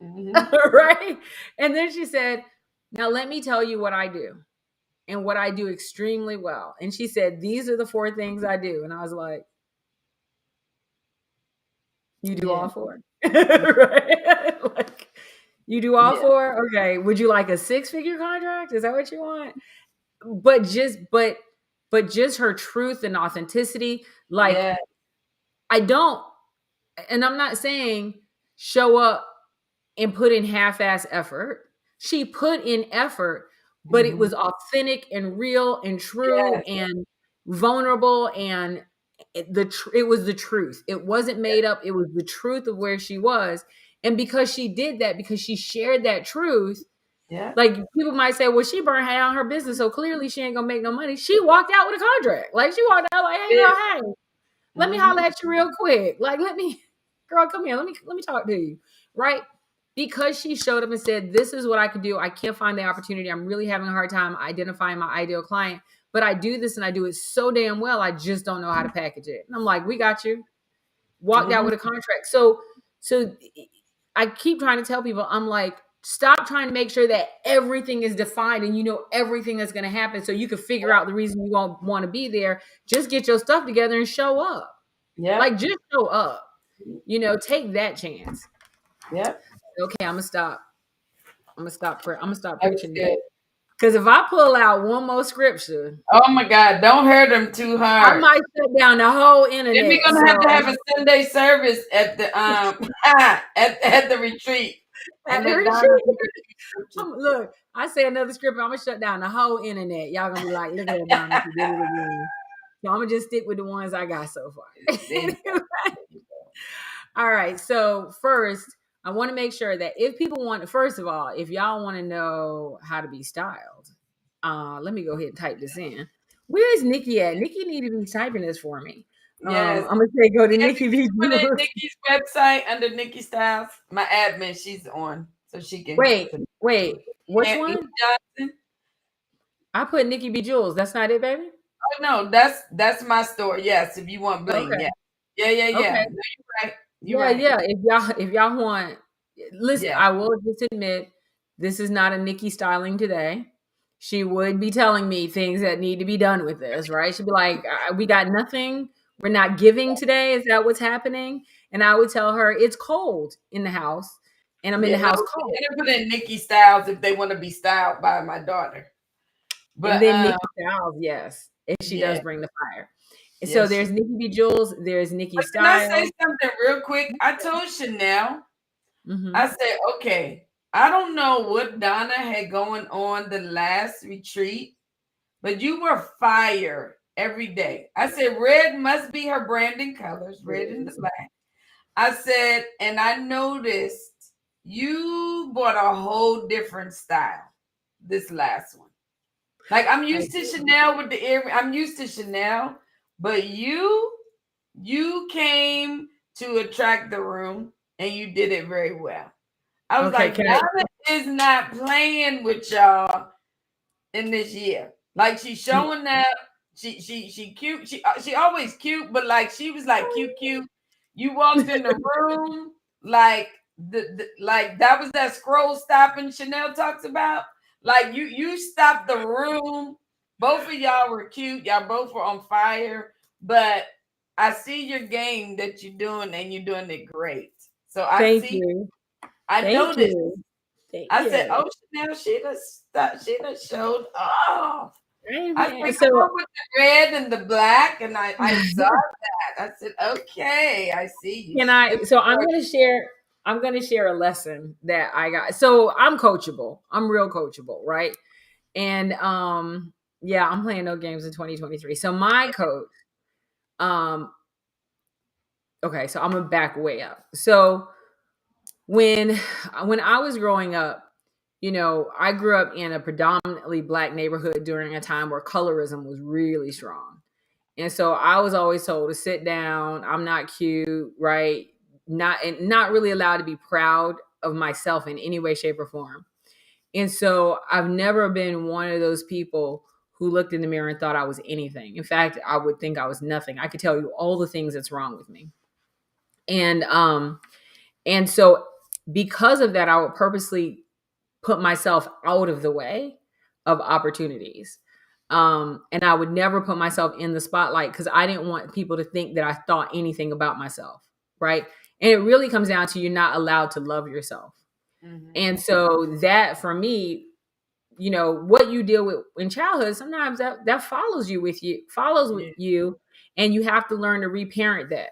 S2: Mhm.
S1: Right? And then she said, "Now let me tell you what I do and what I do extremely well." And she said, "These are the 4 things I do." And I was like, "You do
S2: Yeah.
S1: all 4?" Right? Like, you do all
S2: Yeah.
S1: 4? Okay. Would you like a 6-figure contract? Is that what you want? But just her truth and authenticity, like
S2: Yeah.
S1: I don't, and I'm not saying show up and put in half-ass effort. She put in effort, but it
S2: Mhm.
S1: was authentic and real and true
S2: Yes.
S1: and vulnerable, and it was the truth. It wasn't made up. It was the truth of where she was. And because she did that, because she shared that truth,
S2: Yeah.
S1: like people might say, well, she burned down her business, so clearly she ain't gonna make no money. She walked out with a contract. Like she walked out like, hey girl,
S2: Yeah.
S1: hey, let me holler
S2: Mhm.
S1: at you real quick. Like, girl, come here. Let me talk to you. Right? Because she showed up and said, "This is what I could do. I can't find the opportunity. I'm really having a hard time identifying my ideal client, but I do this and I do it so damn well. I just don't know how to package it." And I'm like, "We got you." Walked out
S2: Mhm.
S1: with a contract. So I keep trying to tell people, I'm like, stop trying to make sure that everything is defined and you know everything that's going to happen so you can figure out the reason you won't want to be there. Just get your stuff together and show up.
S2: Yep.
S1: Like just show up. Take that chance.
S2: Yep.
S1: Okay, I'm gonna stop. I'm gonna stop
S2: That was
S1: preaching
S2: good.
S1: today. Because if I pull out one more scripture,
S2: Oh my God! Don't hurt them too
S1: I
S2: hard.
S1: might shut down the whole
S2: Then we're
S1: internet.
S2: gonna have to
S1: So
S2: have a Sunday service at the at the retreat,
S1: at
S2: and
S1: the
S2: then
S1: retreat,
S2: Donna will give you scriptures.
S1: look, I say another scripture, I'm gonna shut down the whole internet. Y'all gonna be like, look at that Donna, she did it again. So I'm gonna just stick with the ones I got so far.
S2: There you go. There you go.
S1: All right. So first, I want to make sure that if people want, first of all, if y'all want to know how to be styled, let me go ahead and type this in. Where is Nikki at? Nikki need to be typing this for me.
S2: Yes.
S1: I'm gonna say go to
S2: Yes,
S1: Nikki
S2: if you
S1: V.
S2: put in
S1: Jewels.
S2: Nikki's website under Nikki Styles, my admin, she's on, so she can
S1: Wait,
S2: put
S1: wait, which
S2: Lee
S1: one?
S2: Johnson.
S1: I put Nikki B. Jewels. That's not it, baby.
S2: Oh no, that's my store. Yes, if you want bling,
S1: Okay.
S2: yeah, yeah, yeah,
S1: Okay.
S2: yeah. No, you're right. You're
S1: Yeah,
S2: right.
S1: yeah. If y'all want, listen,
S2: Yeah,
S1: I will just admit this is not a Nikki styling today. She would be telling me things that need to be done with this, right? She'd be like, "We got nothing. We're not giving today. Is that what's happening?" And I would tell her, "It's cold in the house, and I'm in
S2: yeah.
S1: the
S2: No,
S1: house
S2: they
S1: cold."
S2: didn't put in Nikki Styles if they want to be styled by my daughter.
S1: And
S2: But
S1: then Nikki Styles, yes, if she does
S2: yeah,
S1: bring the fire. And so
S2: yes,
S1: there's Nikki B. Jules. There's Nikki
S2: but can I say
S1: Styles.
S2: something real quick? I told Chanel,
S1: Hmm.
S2: I said, okay, I don't know what Donna had going on the last retreat, but you were fire every day. I said, red must be her branding colors, red and the black. I said, and I noticed you bought a whole different style this last one. Like I'm used to Chanel with the ear. I'm used to Chanel, but you came to attract the room and you did it very well. I was
S1: Okay,
S2: like,
S1: can I?
S2: Donna is not playing with y'all in this year. Like she's showing up. She cute. She always cute, but like she was like cute. You walked in the room like like that was that scroll stopping Chanel talks about. Like you stopped the room. Both of y'all were cute. Y'all both were on fire. But I see your game that you're doing, and you're doing it great. So I
S1: Thank
S2: see.
S1: you.
S2: I
S1: Thank
S2: noticed.
S1: you. Thank
S2: I said,
S1: you.
S2: "Oh, Chanel, she done showed off." I said,
S1: Amen.
S2: "Come
S1: So
S2: on with the red and the black," and I saw that. I said, "Okay, I see you."
S1: can I?
S2: It was
S1: So I'm gonna share. I'm gonna share a lesson that I got. So I'm coachable. I'm real coachable, right? And yeah, I'm playing no games in 2023. So my coach, um, okay, so I'm gonna back way up. So when when I was growing up, you know, I grew up in a predominantly black neighborhood during a time where colorism was really strong. And so I was always told to sit down, I'm not cute, right? Not really allowed to be proud of myself in any way, shape, or form. And so I've never been one of those people who looked in the mirror and thought I was anything. In fact, I would think I was nothing. I could tell you all the things that's wrong with me. And so because of that, I would purposely put myself out of the way of opportunities. And I would never put myself in the spotlight because I didn't want people to think that I thought anything about myself. Right. And it really comes down to you're not allowed to love yourself.
S2: Mhm.
S1: And so that for me, you know, what you deal with in childhood, sometimes that follows with
S2: Yeah.
S1: you, and you have to learn to reparent that.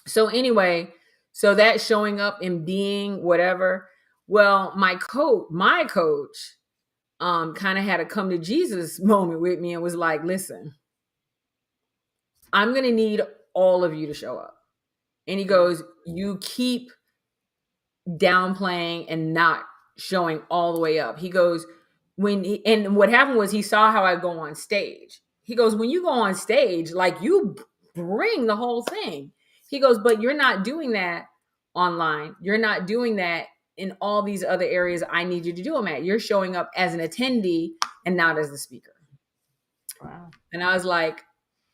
S1: So anyway, so that showing up and being whatever. Well, my coach kind of had a come to Jesus moment with me and was like, listen, I'm gonna need all of you to show up. And he
S2: Mhm.
S1: goes, you keep downplaying and not showing all the way up. He goes, and what happened was he saw how I go on stage. He goes, when you go on stage, like you bring the whole thing. He goes, but you're not doing that online. You're not doing that in all these other areas I need you to do them at. You're showing up as an attendee and not as the speaker.
S2: Wow.
S1: And I was like,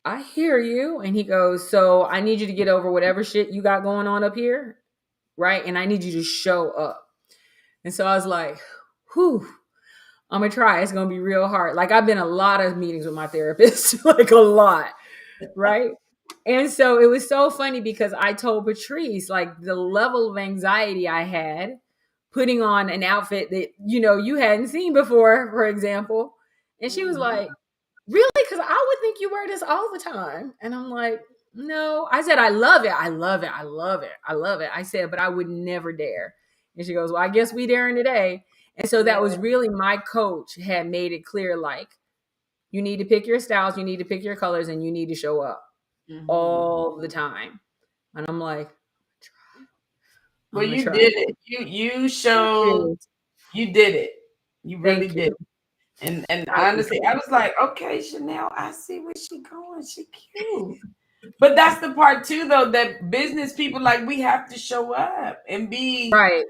S1: I hear you. And he goes, so I need you to get over whatever shit you got going on up here, right? And I need you to show up. And so I was like, whew, I'm gonna try. It's gonna be real hard. Like I've been a lot of meetings with my therapist, like a lot, right? And so it was so funny because I told Patrice like the level of anxiety I had putting on an outfit that you hadn't seen before, for example. And she was
S2: Mhm.
S1: like, really? Because I would think you wear this all the time. And I'm like, no. I said, I love it. I love it. I love it. I love it. I said, but I would never dare. And she goes, well, I guess we daring today. And so that
S2: Yeah.
S1: was really my coach had made it clear like, you need to pick your styles, you need to pick your colors, and you need to show up
S2: Mhm.
S1: all the time. And I'm like, I'm
S2: Well,
S1: going to
S2: you
S1: try.
S2: did it. You
S1: Thank
S2: showed
S1: you.
S2: you did it. You really
S1: Thank
S2: did.
S1: you.
S2: And
S1: I
S2: honestly,
S1: appreciate
S2: I
S1: it.
S2: was like, okay, Chanel, I see where she going. She cute. But that's the part too, though, that business people like we have to show up and be,
S1: Right.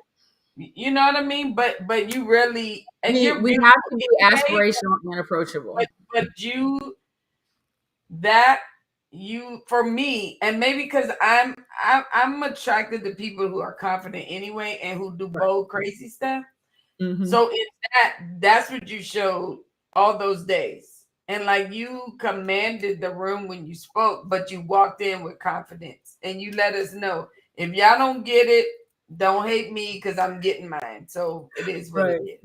S2: you know what I mean? But you really, and
S1: We
S2: you're
S1: we have
S2: beautiful
S1: to be
S2: anyway.
S1: aspirational and
S2: But
S1: approachable.
S2: but you that you for me, and maybe because I'm attracted to people who are confident anyway and who do
S1: Right.
S2: bold, crazy stuff.
S1: Hmm.
S2: So it's that's what you showed all those days. And like you commanded the room when you spoke, but you walked in with confidence and you let us know if y'all don't get it, don't hate me because I'm getting mine. So it is what
S1: Right.
S2: it is.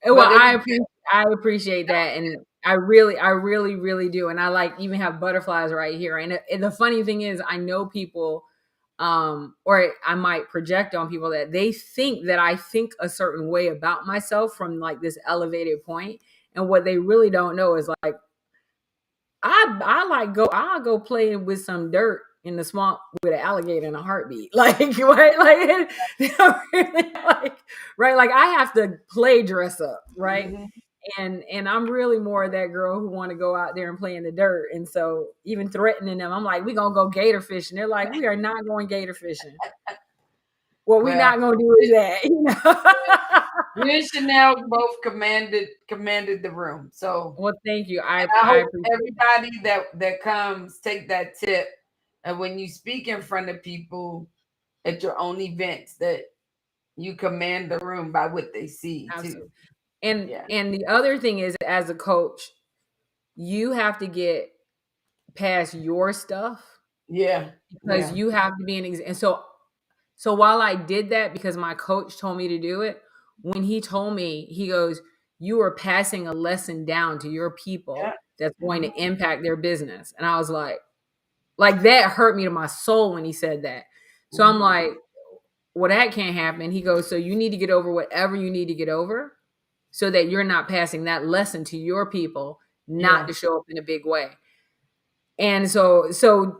S1: Well,
S2: But it was good.
S1: I appreciate that, and I really do, and I like even have butterflies right here. And the funny thing is, I know people, or I might project on people that they think that I think a certain way about myself from like this elevated point, and what they really don't know is like I'll go play with some dirt in the swamp with an alligator in a heartbeat. Like, right? Like, really, like, right? Like, I have to play dress up, right?
S2: Mm-hmm.
S1: And I'm really more that girl who want to go out there and play in the dirt. And so even threatening them, I'm like, we gonna go gator fishing. They're like, we are not going gator fishing. What we
S2: Well,
S1: not gonna do is that, you know.
S2: you and Chanel both commanded the room. So,
S1: Well, thank you.
S2: and I
S1: I
S2: hope
S1: appreciate that.
S2: everybody that comes take that tip. And when you speak in front of people at your own events, that you command the room by what they see too.
S1: Absolutely. And
S2: Yeah.
S1: and the other thing is, as a coach, you have to get past your stuff
S2: Yeah.
S1: because
S2: Yeah.
S1: you have to be an example. And so while I did that because my coach told me to do it, when he told me, he goes, you are passing a lesson down to your
S2: Yeah.
S1: people that's going
S2: Mhm.
S1: to impact their business. And I was like that hurt me to my soul when he said that. So I'm
S2: Mhm.
S1: like, well, that can't happen. He goes, so you need to get over whatever you need to get over so that you're not passing that lesson to your people not
S2: Yeah.
S1: to show up in a big way. And so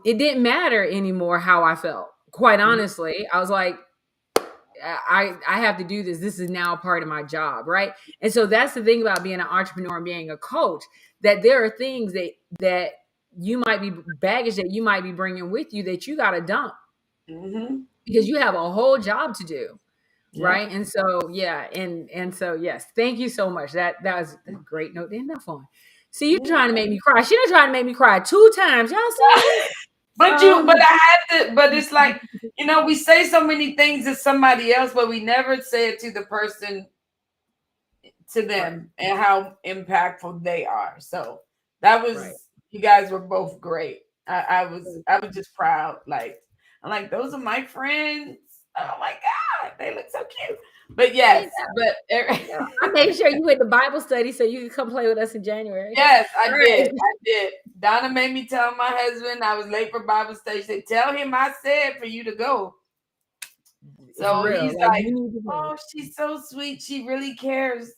S1: it didn't matter anymore how I felt. Quite
S2: Mhm.
S1: honestly, I was like, I have to do this. This is now part of my job, right? And so that's the thing about being an entrepreneur and being a coach, that there are things that you might be baggage that you might be bringing with you that you got to dump
S2: Mhm.
S1: because you have a whole job to do,
S2: Yeah.
S1: right? And so yeah, and so yes, thank you so much. That was a great note to end up on. See, you
S2: Yeah.
S1: trying to make me cry. She done trying to make me cry 2 times. Y'all see this?
S2: But I had to, but it's like, we say so many things to somebody else, but we never say it to the person, to
S1: Right,
S2: them, and how impactful they are. So that
S1: right.
S2: was, you guys were both great. I was just proud. Like, I'm like, those are my friends. Oh my God, they look so cute. But
S1: I
S2: yes, but
S1: know. I made sure you went to Bible study so you could come play with us in January.
S2: yes,
S1: All
S2: I
S1: right.
S2: did. I did. Donna made me tell my husband I was late for Bible study. She said, tell him I said for you to go.
S1: For
S2: So
S1: real.
S2: he's
S1: Like
S2: like,
S1: you need to go.
S2: oh, she's so sweet. She really cares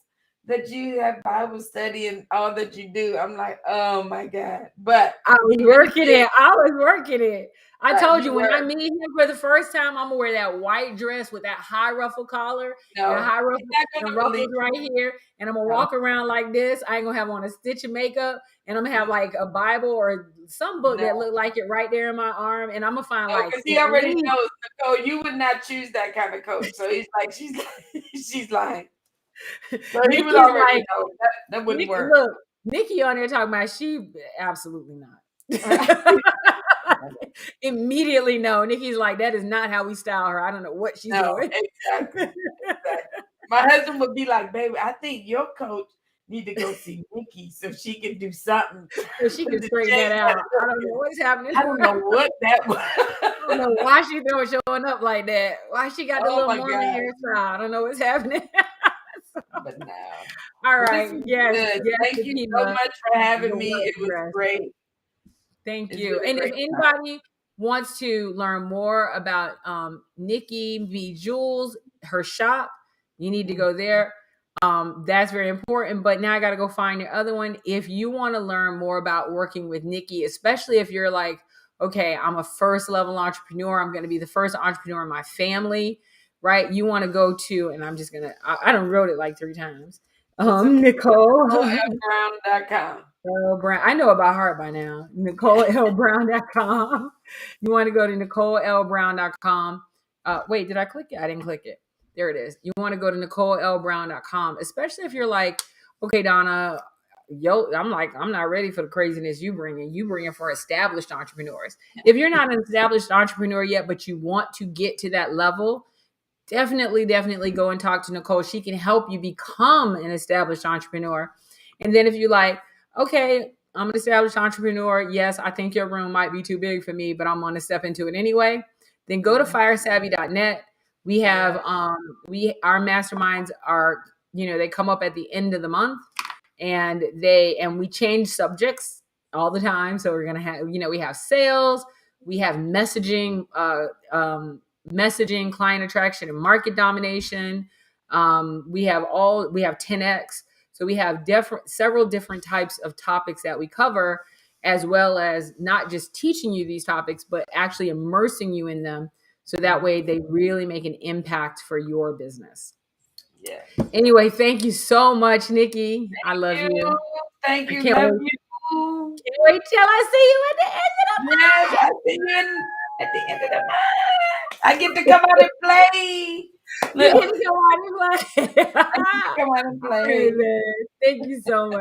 S2: that you have Bible study and all that you do. I'm like, oh my God. But
S1: I was
S2: he really
S1: working
S2: did.
S1: it. I was working it. I told
S2: You
S1: you when I
S2: were,
S1: meet him for the first time, I'm gonna wear that white dress with that high ruffle collar and a
S2: no,
S1: high
S2: he's
S1: ruffle
S2: not
S1: and
S2: gonna believe
S1: ruffles right here, and I'm gonna
S2: you. No.
S1: walk around like this. I ain't gonna have on a stitch of makeup, and I'm gonna have
S2: Mm,
S1: like a Bible or some book
S2: no,
S1: that look like it right there in my arm, and I'm gonna find
S2: no,
S1: like
S2: because he
S1: at
S2: already
S1: least
S2: knows, Nicole, you would not choose that kind of coach. So he's like, she's lying. So he would
S1: Nikki's
S2: already
S1: like
S2: know that wouldn't
S1: Nikki.
S2: work.
S1: Look, Nikki on there talking about she absolutely
S2: Right.
S1: not. Immediately no. Nikki's like, that is not how we style her. I don't know what she's
S2: No,
S1: doing.
S2: exactly. Exactly. My husband would be like, baby, I think your coach need to go see Nikki so she can do something
S1: So she
S2: to
S1: can straighten that
S2: change that
S1: out. I
S2: look.
S1: don't know what's happening.
S2: I don't know what that was.
S1: I don't know why she showing up like that. Why she got the
S2: Oh
S1: little
S2: my
S1: Mormon
S2: God.
S1: hairstyle. I don't know what's happening.
S2: But no.
S1: All
S2: Well, this
S1: right.
S2: was
S1: Yes.
S2: good.
S1: Yes,
S2: Thank you so
S1: Fatima,
S2: much for having
S1: the
S2: me.
S1: white
S2: It was
S1: dress.
S2: great.
S1: Thank
S2: It's
S1: you.
S2: been a
S1: And if
S2: great time.
S1: anybody wants to learn more about Nikki V. Jules, her shop, you need to
S2: Mm.
S1: go there. That's very important. But now I got to go find your other one. If you want to learn more about working with Nikki, especially if you're like, okay, I'm a first level entrepreneur, I'm going to be the first entrepreneur in my family, right? You want to go to, and I'm just going to, I don't wrote it like 3 times.
S2: It's okay.
S1: Nicole.
S2: NicoleLBrown.com.
S1: L Brown. I know about heart by now. NicoleLBrown.com. You want to go to NicoleLBrown.com. Wait, did I click it? I didn't click it. There it is. You want to go to NicoleLBrown.com, especially if you're like, okay, Donna, I'm not ready for the craziness you bring in. You bring in for established entrepreneurs. If you're not an established entrepreneur yet, but you want to get to that level, definitely go and talk to Nicole. She can help you become an established entrepreneur. And then if you like, okay, I'm an established entrepreneur. Yes, I think your room might be too big for me, but I'm going to step into it anyway. Then go to
S2: Mhm.
S1: firesavvy.net. We have
S2: Yeah.
S1: our masterminds are, they come up at the end of the month, and we change subjects all the time. So we're going to have, we have sales, we have messaging, client attraction, and market domination. We have 10x. So we have several different types of topics that we cover. as well as not just teaching you these topics, but actually immersing you in them. So that way they really make an impact for your business.
S2: Yeah.
S1: Anyway, thank you so much, Nikki. I love you.
S2: Thank
S1: I
S2: you.
S1: can't
S2: Love
S1: wait.
S2: you.
S1: Can't wait till I see you at the end of
S2: Yes, I see you at the end of the month. I get to come out and play.
S1: the month. You
S2: Look,
S1: get to go on and play.
S2: come out and
S1: All right,
S2: play.
S1: man. Thank you so much.